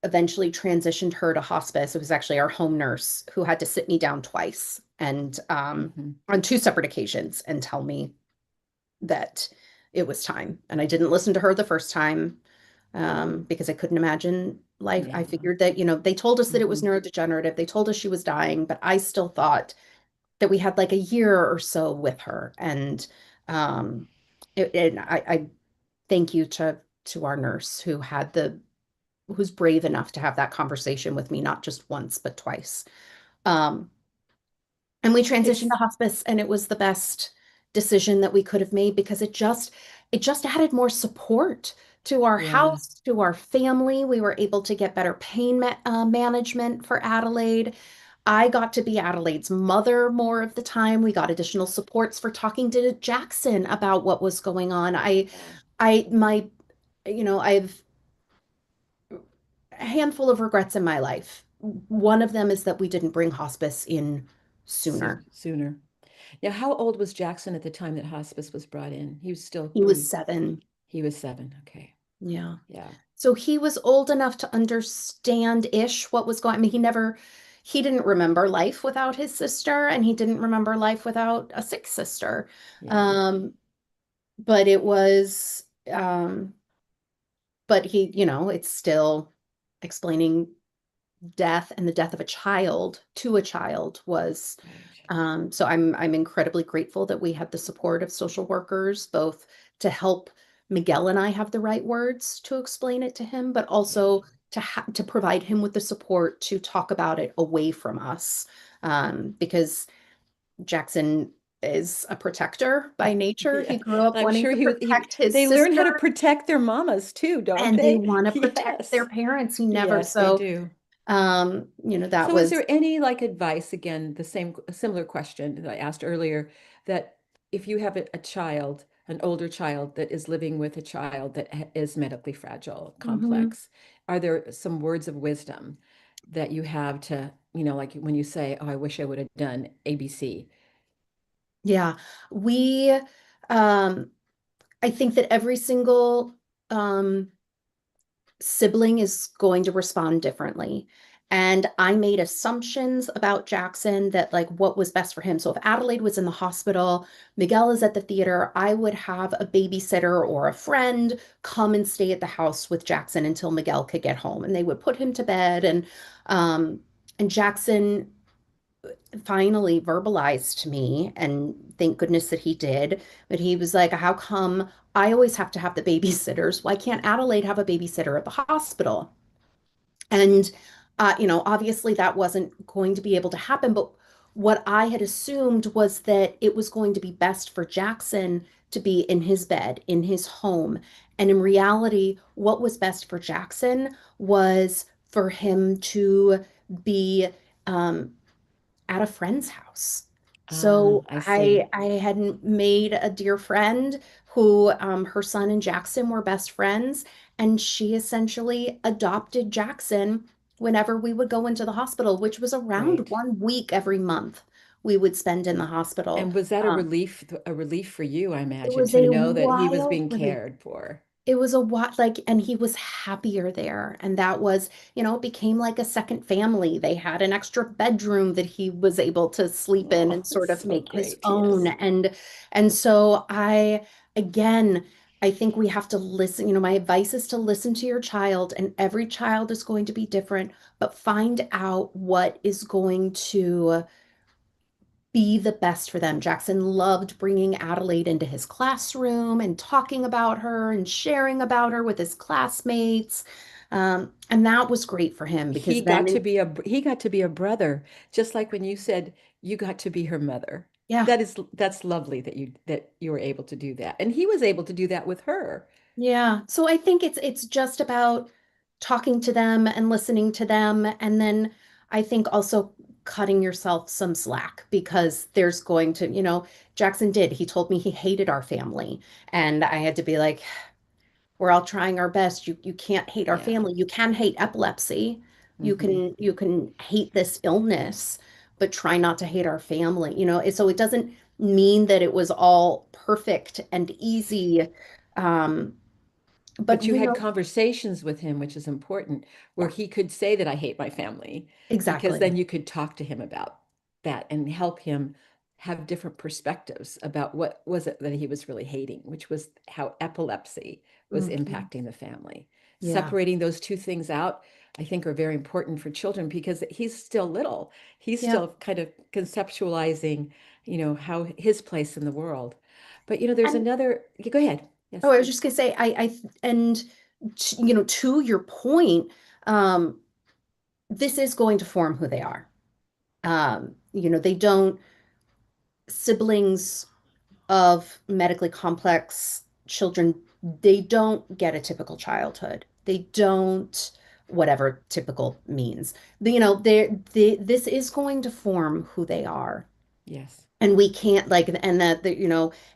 Speaker 2: eventually transitioned her to hospice, it was actually our home nurse who had to sit me down twice and
Speaker 1: Mhm.
Speaker 2: on two separate occasions and tell me that it was time. And I didn't listen to her the first time because I couldn't imagine life. I
Speaker 1: Yeah.
Speaker 2: figured that, they told us that it was
Speaker 1: Mhm.
Speaker 2: neurodegenerative. They told us she was dying, but I still thought that we had like a year or so with her. And um, I thank you to our nurse who's brave enough to have that conversation with me, not just once, but twice. Um, and we transitioned to
Speaker 1: It's
Speaker 2: hospice, and it was the best decision that we could have made because it just added more support to our
Speaker 1: yeah.
Speaker 2: house, to our family. We were able to get better pain management for Adelaide. I got to be Adelaide's mother more of the time. We got additional supports for talking to Jackson about what was going on.
Speaker 1: Yeah.
Speaker 2: I, my, I've a handful of regrets in my life. One of them is that we didn't bring hospice in sooner.
Speaker 1: Sooner. Now, how old was Jackson at the time that hospice was brought in? He was still
Speaker 2: He was
Speaker 1: pretty,
Speaker 2: 7.
Speaker 1: he was 7. Okay.
Speaker 2: Yeah.
Speaker 1: Yeah.
Speaker 2: So he was old enough to understand-ish what was going. I mean, he didn't remember life without his sister, and he didn't remember life without a sick sister.
Speaker 1: Yeah.
Speaker 2: Um, but it was, but it's still explaining death, and the death of a child to a child was
Speaker 1: Right.
Speaker 2: so I'm incredibly grateful that we had the support of social workers, both to help Miguel and I have the right words to explain it to him, but
Speaker 1: Yeah.
Speaker 2: also to provide him with the support to talk about it away from us, because Jackson. is a protector by nature. He
Speaker 1: Yeah.
Speaker 2: grew up
Speaker 1: I'm
Speaker 2: wanting
Speaker 1: sure
Speaker 2: to
Speaker 1: he
Speaker 2: protect his
Speaker 1: they learn how to
Speaker 2: sister,
Speaker 1: protect their mamas too, don't
Speaker 2: and they
Speaker 1: they?
Speaker 2: want to protect their
Speaker 1: Yes.
Speaker 2: parents. He never,
Speaker 1: Yes, they
Speaker 2: so,
Speaker 1: do.
Speaker 2: that
Speaker 1: So is
Speaker 2: was,
Speaker 1: there any like advice, again, the same a similar question that I asked earlier, that if you have a child, an older child that is living with a child that is medically fragile,
Speaker 2: mhm.
Speaker 1: complex, are there some words of wisdom that you have to, like when you say, "Oh, I wish I would have done ABC."
Speaker 2: Yeah. We, um, I think that every single, um, sibling is going to respond differently. And I made assumptions about Jackson that, like, what was best for him. So if Adelaide was in the hospital, Miguel is at the theater, I would have a babysitter or a friend come and stay at the house with Jackson until Miguel could get home. And they would put him to bed. Um, and Jackson finally verbalized to me, and thank goodness that he did, but he was like, how come I always have to have the babysitters? Why can't Adelaide have a babysitter at the hospital? And, obviously that wasn't going to be able to happen. But what I had assumed was that it was going to be best for Jackson to be in his bed, in his home. And in reality, what was best for Jackson was for him to be, um, at a friend's house.
Speaker 1: Ah,
Speaker 2: So
Speaker 1: I
Speaker 2: I
Speaker 1: see.
Speaker 2: I had made a dear friend who, her son and Jackson were best friends, and she essentially adopted Jackson whenever we would go into the hospital, which was around
Speaker 1: Great.
Speaker 2: 1 week every month we would spend in the hospital.
Speaker 1: And was that a relief for you, I
Speaker 2: It
Speaker 1: imagine,
Speaker 2: was
Speaker 1: to
Speaker 2: a
Speaker 1: know that he was
Speaker 2: wild
Speaker 1: being
Speaker 2: relief.
Speaker 1: cared for?
Speaker 2: It was a what, like, and he was happier there. And that was, it became like a second family. They had an extra bedroom that he was able to sleep in
Speaker 1: Oh,
Speaker 2: and
Speaker 1: it's
Speaker 2: sort of
Speaker 1: so
Speaker 2: make his
Speaker 1: great.
Speaker 2: own.
Speaker 1: Yes.
Speaker 2: And so again, I think we have to listen. My advice is to listen to your child, and every child is going to be different, but find out what is going to be the best for them. Jackson loved bringing Adelaide into his classroom and talking about her and sharing about her with his classmates. And that was great for him because then,
Speaker 1: He got to be a brother, just like when you said you got to be her mother.
Speaker 2: yeah,
Speaker 1: That's lovely that you were able to do that. And he was able to do that with her.
Speaker 2: yeah. So I think it's just about talking to them and listening to them. And then I think also cutting yourself some slack because there's going to, Jackson did. He told me he hated our family. And I had to be like, we're all trying our best. You can't hate our
Speaker 1: Yeah.
Speaker 2: family. You can hate epilepsy. You
Speaker 1: Hmm.
Speaker 2: can you can hate this illness, but try not to hate our family. So it doesn't mean that it was all perfect and easy. Um, but
Speaker 1: But you had conversations with him, which is important, where
Speaker 2: yeah,
Speaker 1: he could say that I hate my family, because
Speaker 2: exactly.
Speaker 1: then you could talk to him about that and help him have different perspectives about what was it that he was really hating, which was how epilepsy was
Speaker 2: Mhm.
Speaker 1: impacting the family.
Speaker 2: Yeah.
Speaker 1: Separating those two things out, I think, are very important for children because he's still little. He's
Speaker 2: Yeah.
Speaker 1: still kind of conceptualizing, how his place in the world. But there's
Speaker 2: And
Speaker 1: another, go ahead.
Speaker 2: oh,
Speaker 1: Yes.
Speaker 2: I was just gonna say, and to your point, um, this is going to form who they are. They don't siblings of medically complex children, they don't get a typical childhood. They don't, whatever typical means. This is going to form who they are.
Speaker 1: Yes.
Speaker 2: And we can't, like, and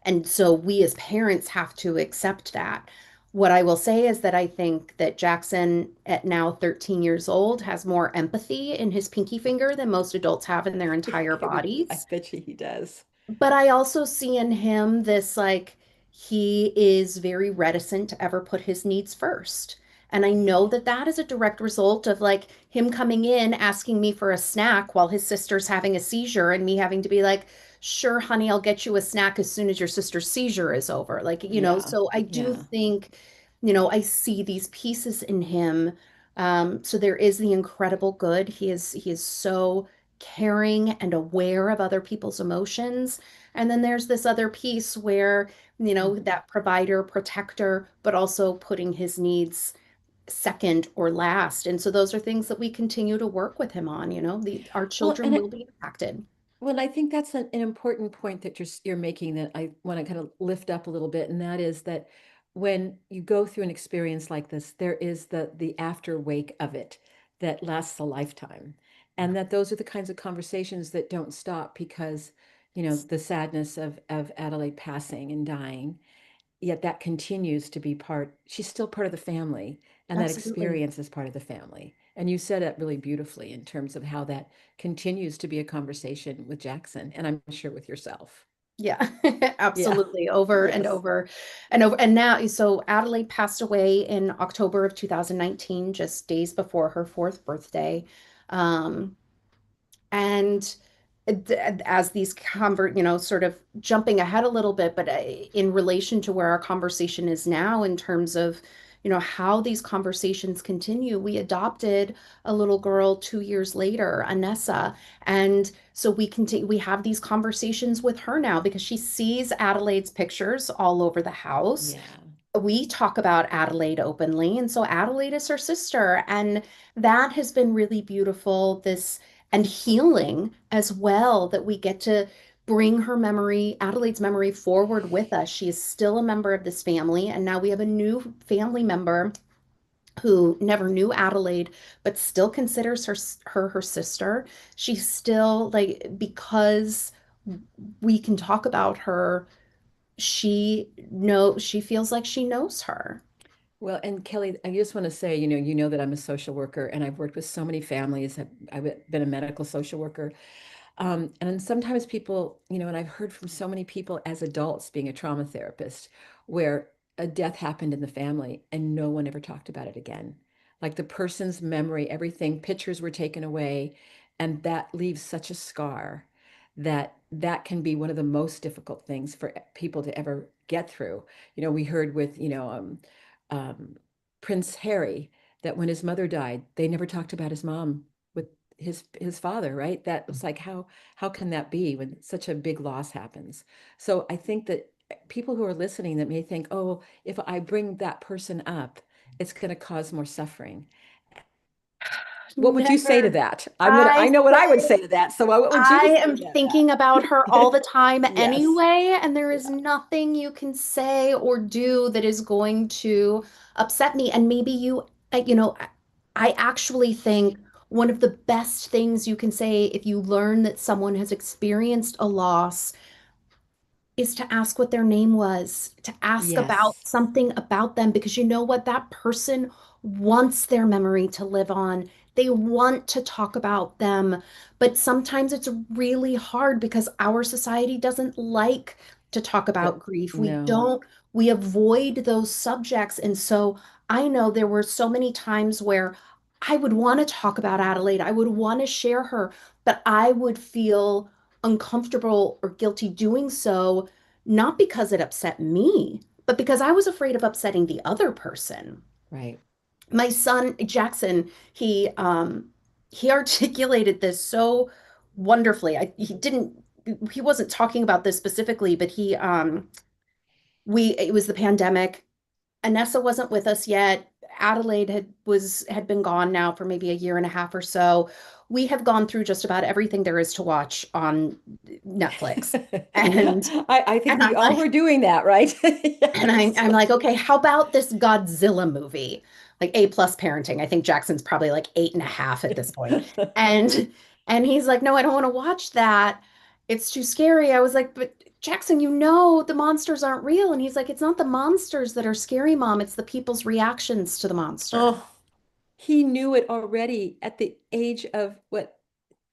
Speaker 2: and so we as parents have to accept that. What I will say is that I think that Jackson, at now 13 years old, has more empathy in his pinky finger than most adults have in their entire
Speaker 1: I
Speaker 2: bodies.
Speaker 1: bet you he does.
Speaker 2: But I also see in him this, like, he is very reticent to ever put his needs first. And I know that that is a direct result of, like, him coming in asking me for a snack while his sister's having a seizure, and me having to be like, sure, honey, I'll get you a snack as soon as your sister's seizure is over. Like,
Speaker 1: Yeah.
Speaker 2: so I do
Speaker 1: Yeah.
Speaker 2: think, I see these pieces in him. So there is the incredible good. He is so caring and aware of other people's emotions. And then there's this other piece where,
Speaker 1: Mhm.
Speaker 2: that provider, protector, but also putting his needs second or last. And so those are things that we continue to work with him on. Our
Speaker 1: Well,
Speaker 2: children
Speaker 1: and
Speaker 2: will
Speaker 1: it,
Speaker 2: be impacted.
Speaker 1: Well, I think that's an important point that you're making that I want to kind of lift up a little bit, and that is that when you go through an experience like this, there is the after wake of it that lasts a lifetime, and that those are the kinds of conversations that don't stop because, the sadness of Adelaide passing and dying, yet that continues to be part, she's still part of the family, and that
Speaker 2: Absolutely.
Speaker 1: experience is part of the family. And you said it really beautifully in terms of how that continues to be a conversation with Jackson, and I'm sure with yourself.
Speaker 2: Yeah,
Speaker 1: Yeah.
Speaker 2: absolutely. Over and
Speaker 1: Yes.
Speaker 2: over and over. And now, so Adelaide passed away in October of 2019, just days before her fourth birthday. Um, and as these sort of jumping ahead a little bit, but in relation to where our conversation is now in terms of, how these conversations continue, we adopted a little girl 2 years later, Anessa. And so we have these conversations with her now because she sees Adelaide's pictures all over the house.
Speaker 1: Yeah.
Speaker 2: We talk about Adelaide openly, and so Adelaide is her sister, and that has been really beautiful, this and healing as well, that we get to bring her memory, Adelaide's memory, forward with us. She is still a member of this family, and now we have a new family member who never knew Adelaide, but still considers her sister. She's still like, because we can talk about her, she feels like she knows her.
Speaker 1: Well, and Kelly, I just want to say, you know that I'm a social worker and I've worked with so many families. I've been a medical social worker. And sometimes people, and I've heard from so many people as adults being a trauma therapist, where a death happened in the family and no one ever talked about it again. Like the person's memory, everything, pictures were taken away, and that leaves such a scar that that can be one of the most difficult things for people to ever get through. We heard with, um, Prince Harry that when his mother died, they never talked about his mom with his father, right? That was like how can that be when such a big loss happens? So I think that people who are listening that may think, oh, if I bring that person up, it's going to cause more suffering. What would you say to
Speaker 2: Never.
Speaker 1: that? I
Speaker 2: I
Speaker 1: know what I would
Speaker 2: say
Speaker 1: say to that. So what would you
Speaker 2: I
Speaker 1: say
Speaker 2: am
Speaker 1: to
Speaker 2: thinking about her all
Speaker 1: that?
Speaker 2: the time
Speaker 1: Yes.
Speaker 2: anyway, and there is
Speaker 1: Yeah.
Speaker 2: nothing you can say or do that is going to upset me. And maybe I actually think one of the best things you can say if you learn that someone has experienced a loss is to ask what their name was, to ask about
Speaker 1: Yes.
Speaker 2: something about them, because you know what? That person wants their memory to live on. They want to talk about them. But sometimes it's really hard because our society doesn't like to talk
Speaker 1: The,
Speaker 2: about grief.
Speaker 1: no.
Speaker 2: We avoid those subjects. And so I know there were so many times where I would want to talk about Adelaide. I would want to share her, but I would feel uncomfortable or guilty doing so, not because it upset me, but because I was afraid of upsetting the other person.
Speaker 1: Right.
Speaker 2: My son Jackson, he articulated this so wonderfully. He wasn't talking about this specifically, but it was the pandemic. Anessa wasn't with us yet. Adelaide had been gone now for maybe a year and a half or so. We have gone through just about everything there is to watch on Netflix. And
Speaker 1: I think
Speaker 2: and
Speaker 1: we
Speaker 2: I'm
Speaker 1: all were
Speaker 2: like,
Speaker 1: doing that, right?
Speaker 2: and I,
Speaker 1: Yes.
Speaker 2: I'm like, okay, how about this Godzilla movie? Like A plus parenting. I think Jackson's probably like 8.5 at this point. And and he's like, no, I don't want to watch that. It's too scary. I was like, but Jackson, the monsters aren't real. And he's like, it's not the monsters that are scary, Mom. It's the people's reactions to the monster.
Speaker 1: Oh, he knew it already at the age of what,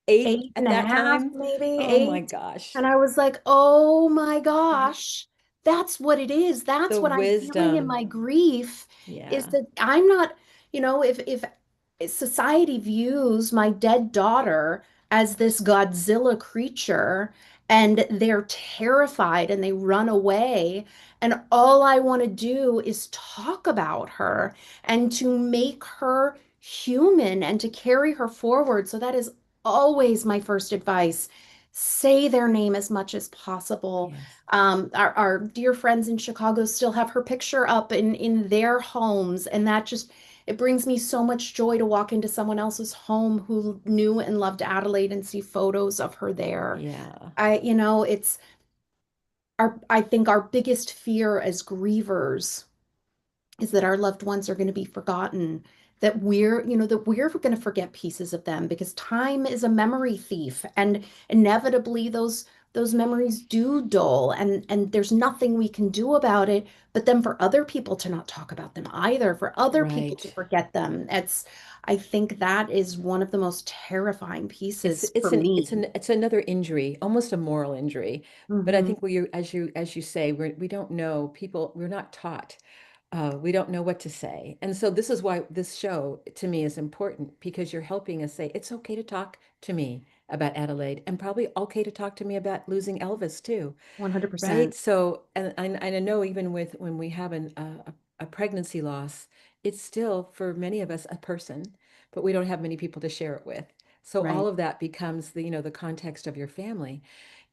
Speaker 1: 8
Speaker 2: Eight and
Speaker 1: at
Speaker 2: a
Speaker 1: that
Speaker 2: half,
Speaker 1: time?
Speaker 2: maybe
Speaker 1: Oh my
Speaker 2: 8.
Speaker 1: gosh.
Speaker 2: And I was like, oh my gosh, that's what it is. That's
Speaker 1: The
Speaker 2: what I'm feeling in
Speaker 1: wisdom.
Speaker 2: my grief, is
Speaker 1: Yeah.
Speaker 2: that I'm not, if society views my dead daughter as this Godzilla creature and they're terrified and they run away, and all I want to do is talk about her and to make her human and to carry her forward. So that is always my first advice. Say their name as much as possible.
Speaker 1: Yes.
Speaker 2: Our dear friends in Chicago still have her picture up in their homes, and that just it brings me so much joy to walk into someone else's home who knew and loved Adelaide and see photos of her there.
Speaker 1: Yeah,
Speaker 2: It's I think our biggest fear as grievers is that our loved ones are going to be forgotten, that we're going to forget pieces of them because time is a memory thief, and inevitably those memories do dull, and there's nothing we can do about it, but then for other people to not talk about them either, for other people to
Speaker 1: right.
Speaker 2: forget them. I think that is one of the most terrifying
Speaker 1: It's
Speaker 2: pieces for
Speaker 1: it's an
Speaker 2: me.
Speaker 1: it's an it's another injury, almost a moral injury. But I
Speaker 2: Hmm.
Speaker 1: think as you say, we don't know people, we're not taught. We don't know what to say. And so this is why this show to me is important because you're helping us say it's okay to talk to me about Adelaide and probably okay to talk to me about losing Elvis too. Right.
Speaker 2: 100%.
Speaker 1: So, and I know even with when we have a pregnancy loss, it's still for many of us a person, but we don't have many people to share it with. So all
Speaker 2: Right.
Speaker 1: of that becomes the context of your family.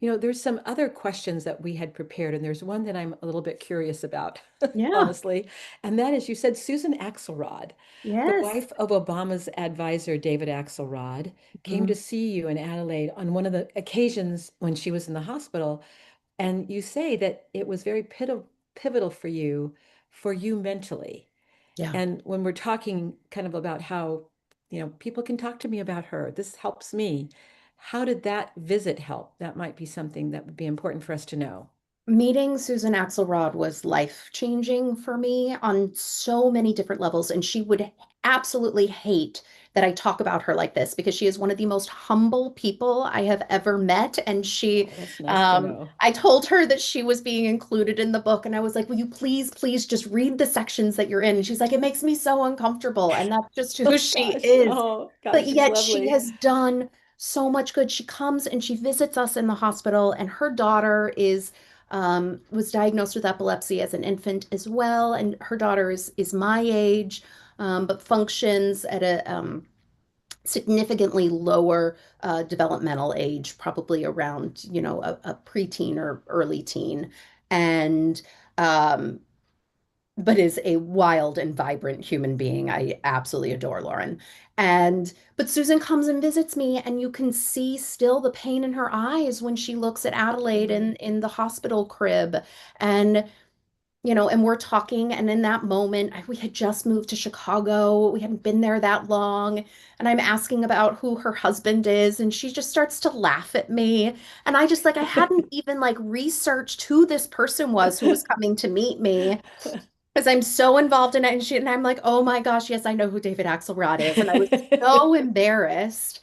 Speaker 1: There's some other questions that we had prepared, and there's one that I'm a little bit curious about,
Speaker 2: Yeah.
Speaker 1: honestly. And that is, you said Susan Axelrod, the
Speaker 2: Yes.
Speaker 1: wife of Obama's advisor, David Axelrod, came to
Speaker 2: Mhm.
Speaker 1: see you in Adelaide on one of the occasions when she was in the hospital. And you say that it was very pivotal for you mentally.
Speaker 2: Yeah.
Speaker 1: And when we're talking kind of about how, people can talk to me about her, this helps me. How did that visit help? That might be something that would be important for us to know.
Speaker 2: Meeting Susan Axelrod was life-changing for me on so many different levels, and she would absolutely hate that I talk about her like this because she is one of the most humble people I have ever met. And
Speaker 1: Oh, that's nice to know.
Speaker 2: I told her that she was being included in the book, and I was like, "Will you please, please just read the sections that you're in?" And she's like, "It makes me so uncomfortable," and that's just who
Speaker 1: Oh
Speaker 2: she
Speaker 1: gosh.
Speaker 2: is.
Speaker 1: Oh
Speaker 2: But
Speaker 1: gosh, she's
Speaker 2: yet she
Speaker 1: lovely.
Speaker 2: has done so much good. She comes and she visits us in the hospital, and her daughter was diagnosed with epilepsy as an infant as well, and her daughter is my age, but functions at a significantly lower developmental age, probably around a preteen or early teen, and um, but is a wild and vibrant human being. I absolutely adore Lauren. And but Susan comes and visits me, and you can see still the pain in her eyes when she looks at Adelaide
Speaker 1: Mm.
Speaker 2: in the hospital crib. And and we're talking, and in that moment, we had just moved to Chicago. We hadn't been there that long. And I'm asking about who her husband is, and she just starts to laugh at me. And I just I hadn't even researched who this person was who was coming to meet me because I'm so involved in it. And I'm like, oh my gosh, yes, I know who David Axelrod is. And I was so embarrassed.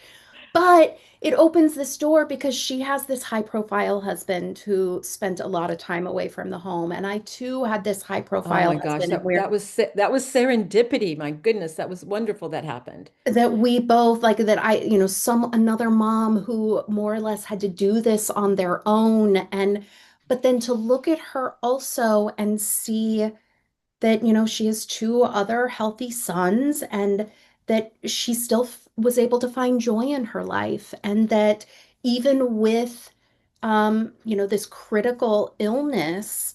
Speaker 2: But it opens this door because she has this high profile husband who spent a lot of time away from the home. And I too had this high
Speaker 1: Oh
Speaker 2: profile
Speaker 1: my gosh,
Speaker 2: husband. And
Speaker 1: that was serendipity. My goodness, that was wonderful that happened.
Speaker 2: we both that another mom who more or less had to do this on their own. But then to look at her also and see that she has two other healthy sons, and that she still was able to find joy in her life, and that even with this critical illness,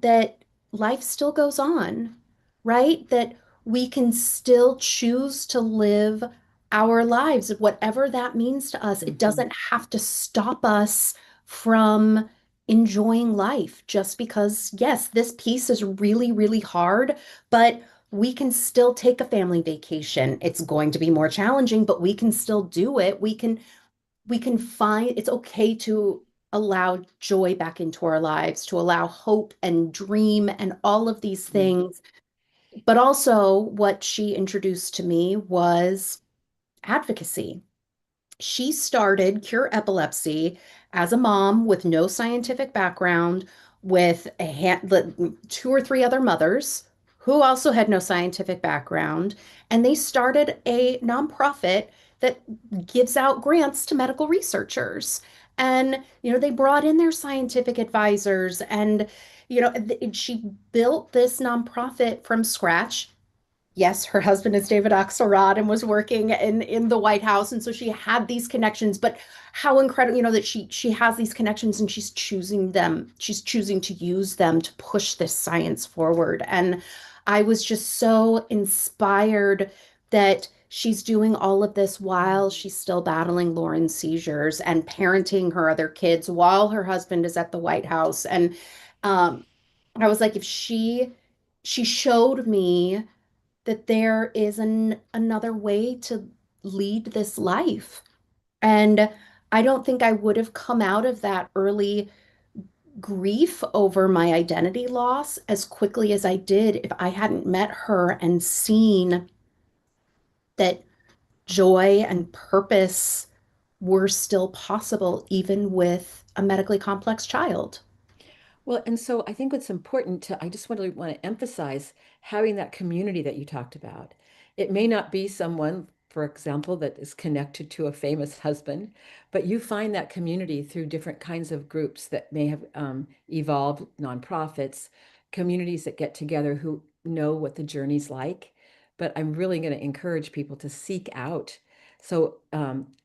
Speaker 2: that life still goes on, right? That we can still choose to live our lives, whatever that means to us. It
Speaker 1: Mhm.
Speaker 2: doesn't have to stop us from enjoying life just because, yes, this piece is really, really hard, but we can still take a family vacation. It's going to be more challenging, but we can still do it. We can find it's okay to allow joy back into our lives, to allow hope and dream and all of these
Speaker 1: Mm.
Speaker 2: things. But also, what she introduced to me was advocacy. She started Cure Epilepsy as a mom with no scientific background, with two or three other mothers who also had no scientific background. And they started a nonprofit that gives out grants to medical researchers. And, they brought in their scientific advisors. And, she built this nonprofit from scratch. Yes, her husband is David Axelrod and was working in the White House, and so she had these connections. But how incredible, that she has these connections and she's choosing them. She's choosing to use them to push this science forward. And I was just so inspired that she's doing all of this while she's still battling Lauren's seizures and parenting her other kids while her husband is at the White House. And um, I was like, if she showed me that there is another way to lead this life. And I don't think I would have come out of that early grief over my identity loss as quickly as I did if I hadn't met her and seen that joy and purpose were still possible even with a medically complex child.
Speaker 1: Well, and so I think what's important I just want to emphasize having that community that you talked about. It may not be someone, for example, that is connected to a famous husband, but you find that community through different kinds of groups that may have evolved, nonprofits, communities that get together who know what the journey's like. But I'm really going to encourage people to seek out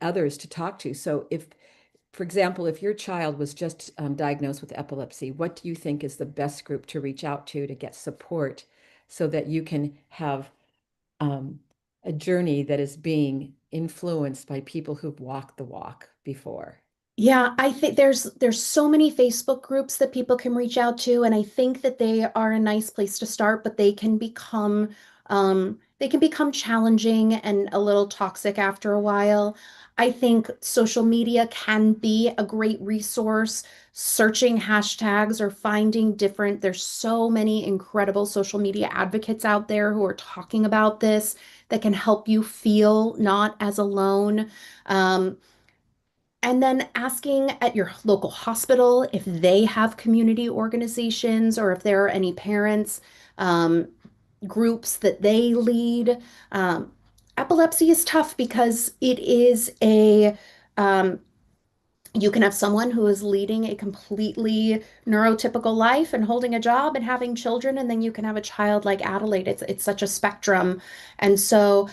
Speaker 1: others to talk to. So if for example, if your child was just diagnosed with epilepsy, what do you think is the best group to reach out to get support so that you can have um, a journey that is being influenced by people who've walked the walk before?
Speaker 2: Yeah, I think there's so many Facebook groups that people can reach out to, and I think that they are a nice place to start, but they can become challenging and a little toxic after a while. I think social media can be a great resource. Searching hashtags or finding there's so many incredible social media advocates out there who are talking about this that can help you feel not as alone. Um, and then asking at your local hospital if they have community organizations or if there are any parents, um, groups that they lead. Um, Epilepsy is tough because it is um, you can have someone who is leading a completely neurotypical life and holding a job and having children, and then you can have a child like Adelaide. It's such a spectrum, and so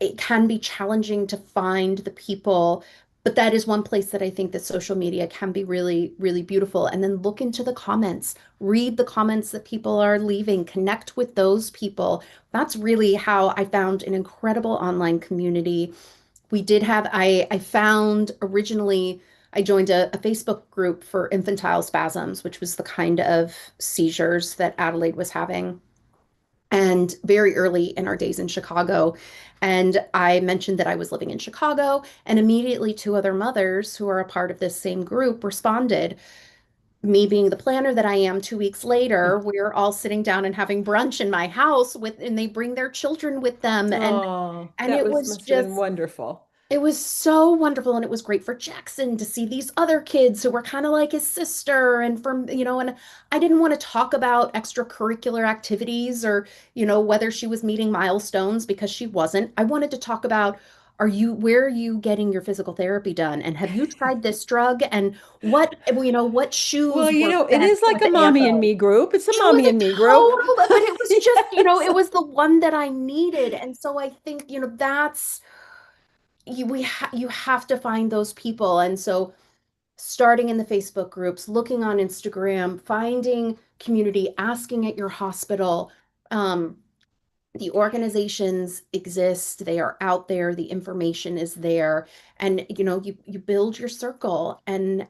Speaker 2: it can be challenging to find the people. But that is one place that I think that social media can be really, really beautiful. And then look into the comments, read the comments that people are leaving, connect with those people. That's really how I found an incredible online community. I found originally, I joined a Facebook group for infantile spasms, which was the kind of seizures that Adelaide was having. And very early in our days in Chicago. And I mentioned that I was living in Chicago, and immediately two other mothers who are a part of this same group responded. Me being the planner that I am, 2 weeks later, we're all sitting down and having brunch in my house and they bring their children with them.
Speaker 1: Oh,
Speaker 2: And
Speaker 1: that
Speaker 2: it
Speaker 1: was
Speaker 2: was
Speaker 1: must have been
Speaker 2: just
Speaker 1: wonderful.
Speaker 2: it was so wonderful, and it was great for Jackson to see these other kids who were kind of like his sister. And and I didn't want to talk about extracurricular activities or, whether she was meeting milestones because she wasn't. I wanted to talk about, where are you getting your physical therapy done? And have you tried this drug? And what
Speaker 1: Well,
Speaker 2: shoes
Speaker 1: you
Speaker 2: work
Speaker 1: know, it
Speaker 2: best
Speaker 1: is like
Speaker 2: for
Speaker 1: a
Speaker 2: the
Speaker 1: mommy and
Speaker 2: AFO?
Speaker 1: me group. It's a
Speaker 2: It was
Speaker 1: mommy
Speaker 2: a
Speaker 1: and me group.
Speaker 2: total, but it was just, it
Speaker 1: Yes.
Speaker 2: was the one that I needed. And so I think, you have to find those people. And so starting in the Facebook groups, looking on Instagram, finding community, asking at your hospital. Um, the organizations exist, they are out there, the information is there, and you build your circle, and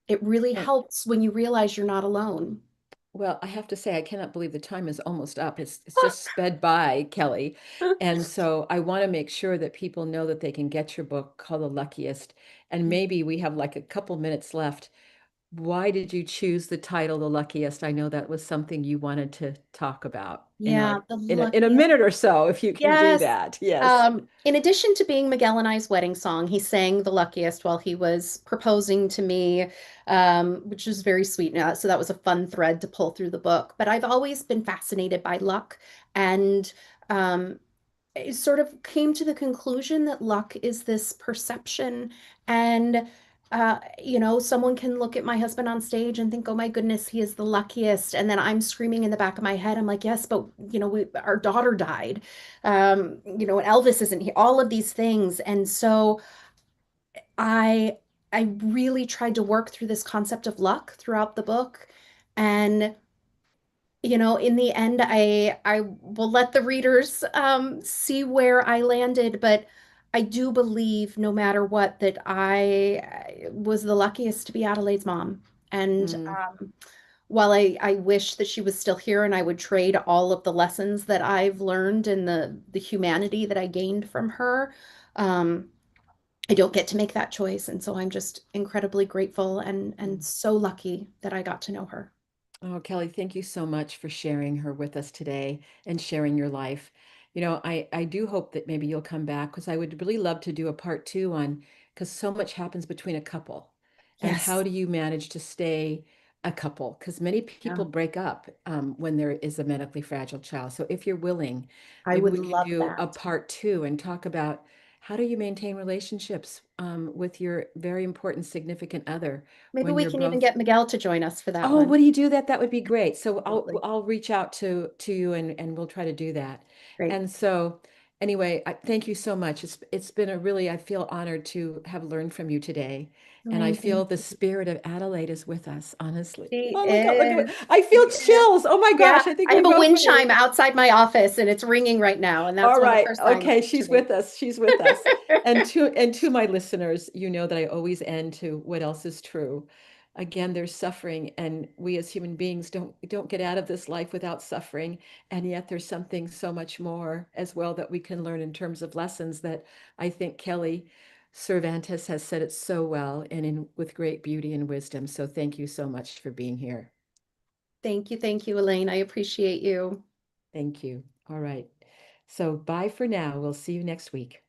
Speaker 2: it really
Speaker 1: Well,
Speaker 2: helps when you realize you're not alone.
Speaker 1: Well, I have to say, I cannot believe the time is almost up. It's just sped by, Kelly. And so I want to make sure that people know that they can get your book called The Luckiest. And maybe we have like a couple minutes left. Why did you choose the title The Luckiest? I know that was something you wanted to talk about in
Speaker 2: Yeah,
Speaker 1: our
Speaker 2: the
Speaker 1: in a
Speaker 2: luckiest.
Speaker 1: minute or so, if you can do
Speaker 2: Yes.
Speaker 1: that. Yes.
Speaker 2: In addition to being Miguel and I's wedding song, he sang The Luckiest while he was proposing to me, which was very sweet. So that was a fun thread to pull through the book. But I've always been fascinated by luck, and um, I sort of came to the conclusion that luck is this perception. And someone can look at my husband on stage and think, oh my goodness, he is the luckiest. And then I'm screaming in the back of my head, I'm like, yes, but our daughter died. And Elvis isn't here, all of these things. And so I I really tried to work through this concept of luck throughout the book. And In the end, I will let the readers see where I landed, but I do believe, no matter what, that I was the luckiest to be Adelaide's mom. And
Speaker 1: Mm.
Speaker 2: while I wish that she was still here and I would trade all of the lessons that I've learned and the humanity that I gained from her, um, I don't get to make that choice. And so I'm just incredibly grateful and
Speaker 1: Mm.
Speaker 2: so lucky that I got to know her.
Speaker 1: Oh, Kelly, thank you so much for sharing her with us today and sharing your life. I do hope that maybe you'll come back because I would really love to do a part two on because so much happens between a couple. And how
Speaker 2: Yes.
Speaker 1: do you manage to stay a couple? Because many
Speaker 2: Yeah.
Speaker 1: people break up when there is a medically fragile child. So if you're willing,
Speaker 2: I
Speaker 1: maybe
Speaker 2: would
Speaker 1: we can
Speaker 2: love
Speaker 1: do a
Speaker 2: that.
Speaker 1: part two and talk about how do you maintain relationships with your very important significant other
Speaker 2: Maybe
Speaker 1: when
Speaker 2: we
Speaker 1: you're
Speaker 2: can even
Speaker 1: both.
Speaker 2: get Miguel to join us for that
Speaker 1: Oh,
Speaker 2: one.
Speaker 1: would you do that? That would be great. So
Speaker 2: Absolutely.
Speaker 1: I'll reach out to you and we'll try to do that.
Speaker 2: Great.
Speaker 1: And so anyway, thank you so much. It's been a really, I feel honored to have learned from you today. And I
Speaker 2: Elaine,
Speaker 1: feel
Speaker 2: thank
Speaker 1: the
Speaker 2: you.
Speaker 1: spirit of Adelaide is with us, honestly.
Speaker 2: She
Speaker 1: Oh my God, look
Speaker 2: is.
Speaker 1: at I
Speaker 2: She
Speaker 1: feel
Speaker 2: is.
Speaker 1: chills. Oh my
Speaker 2: Yeah,
Speaker 1: gosh, I think
Speaker 2: I
Speaker 1: we're
Speaker 2: have a
Speaker 1: both
Speaker 2: wind
Speaker 1: feeling
Speaker 2: chime
Speaker 1: it.
Speaker 2: outside my office and it's ringing right now, and that's
Speaker 1: All
Speaker 2: one of
Speaker 1: right.
Speaker 2: her signs
Speaker 1: Okay,
Speaker 2: to
Speaker 1: she's
Speaker 2: me.
Speaker 1: with us. She's with us. And to my listeners, you know that I always end to what else is true. Again, there's suffering, and we as human beings don't get out of this life without suffering. And yet there's something so much more as well that we can learn in terms of lessons that I think Kelly Cervantes has said it so well and in with great beauty and wisdom. So thank you so much for being here.
Speaker 2: Thank you, Elaine. I appreciate you.
Speaker 1: Thank you. All right. So bye for now. We'll see you next week.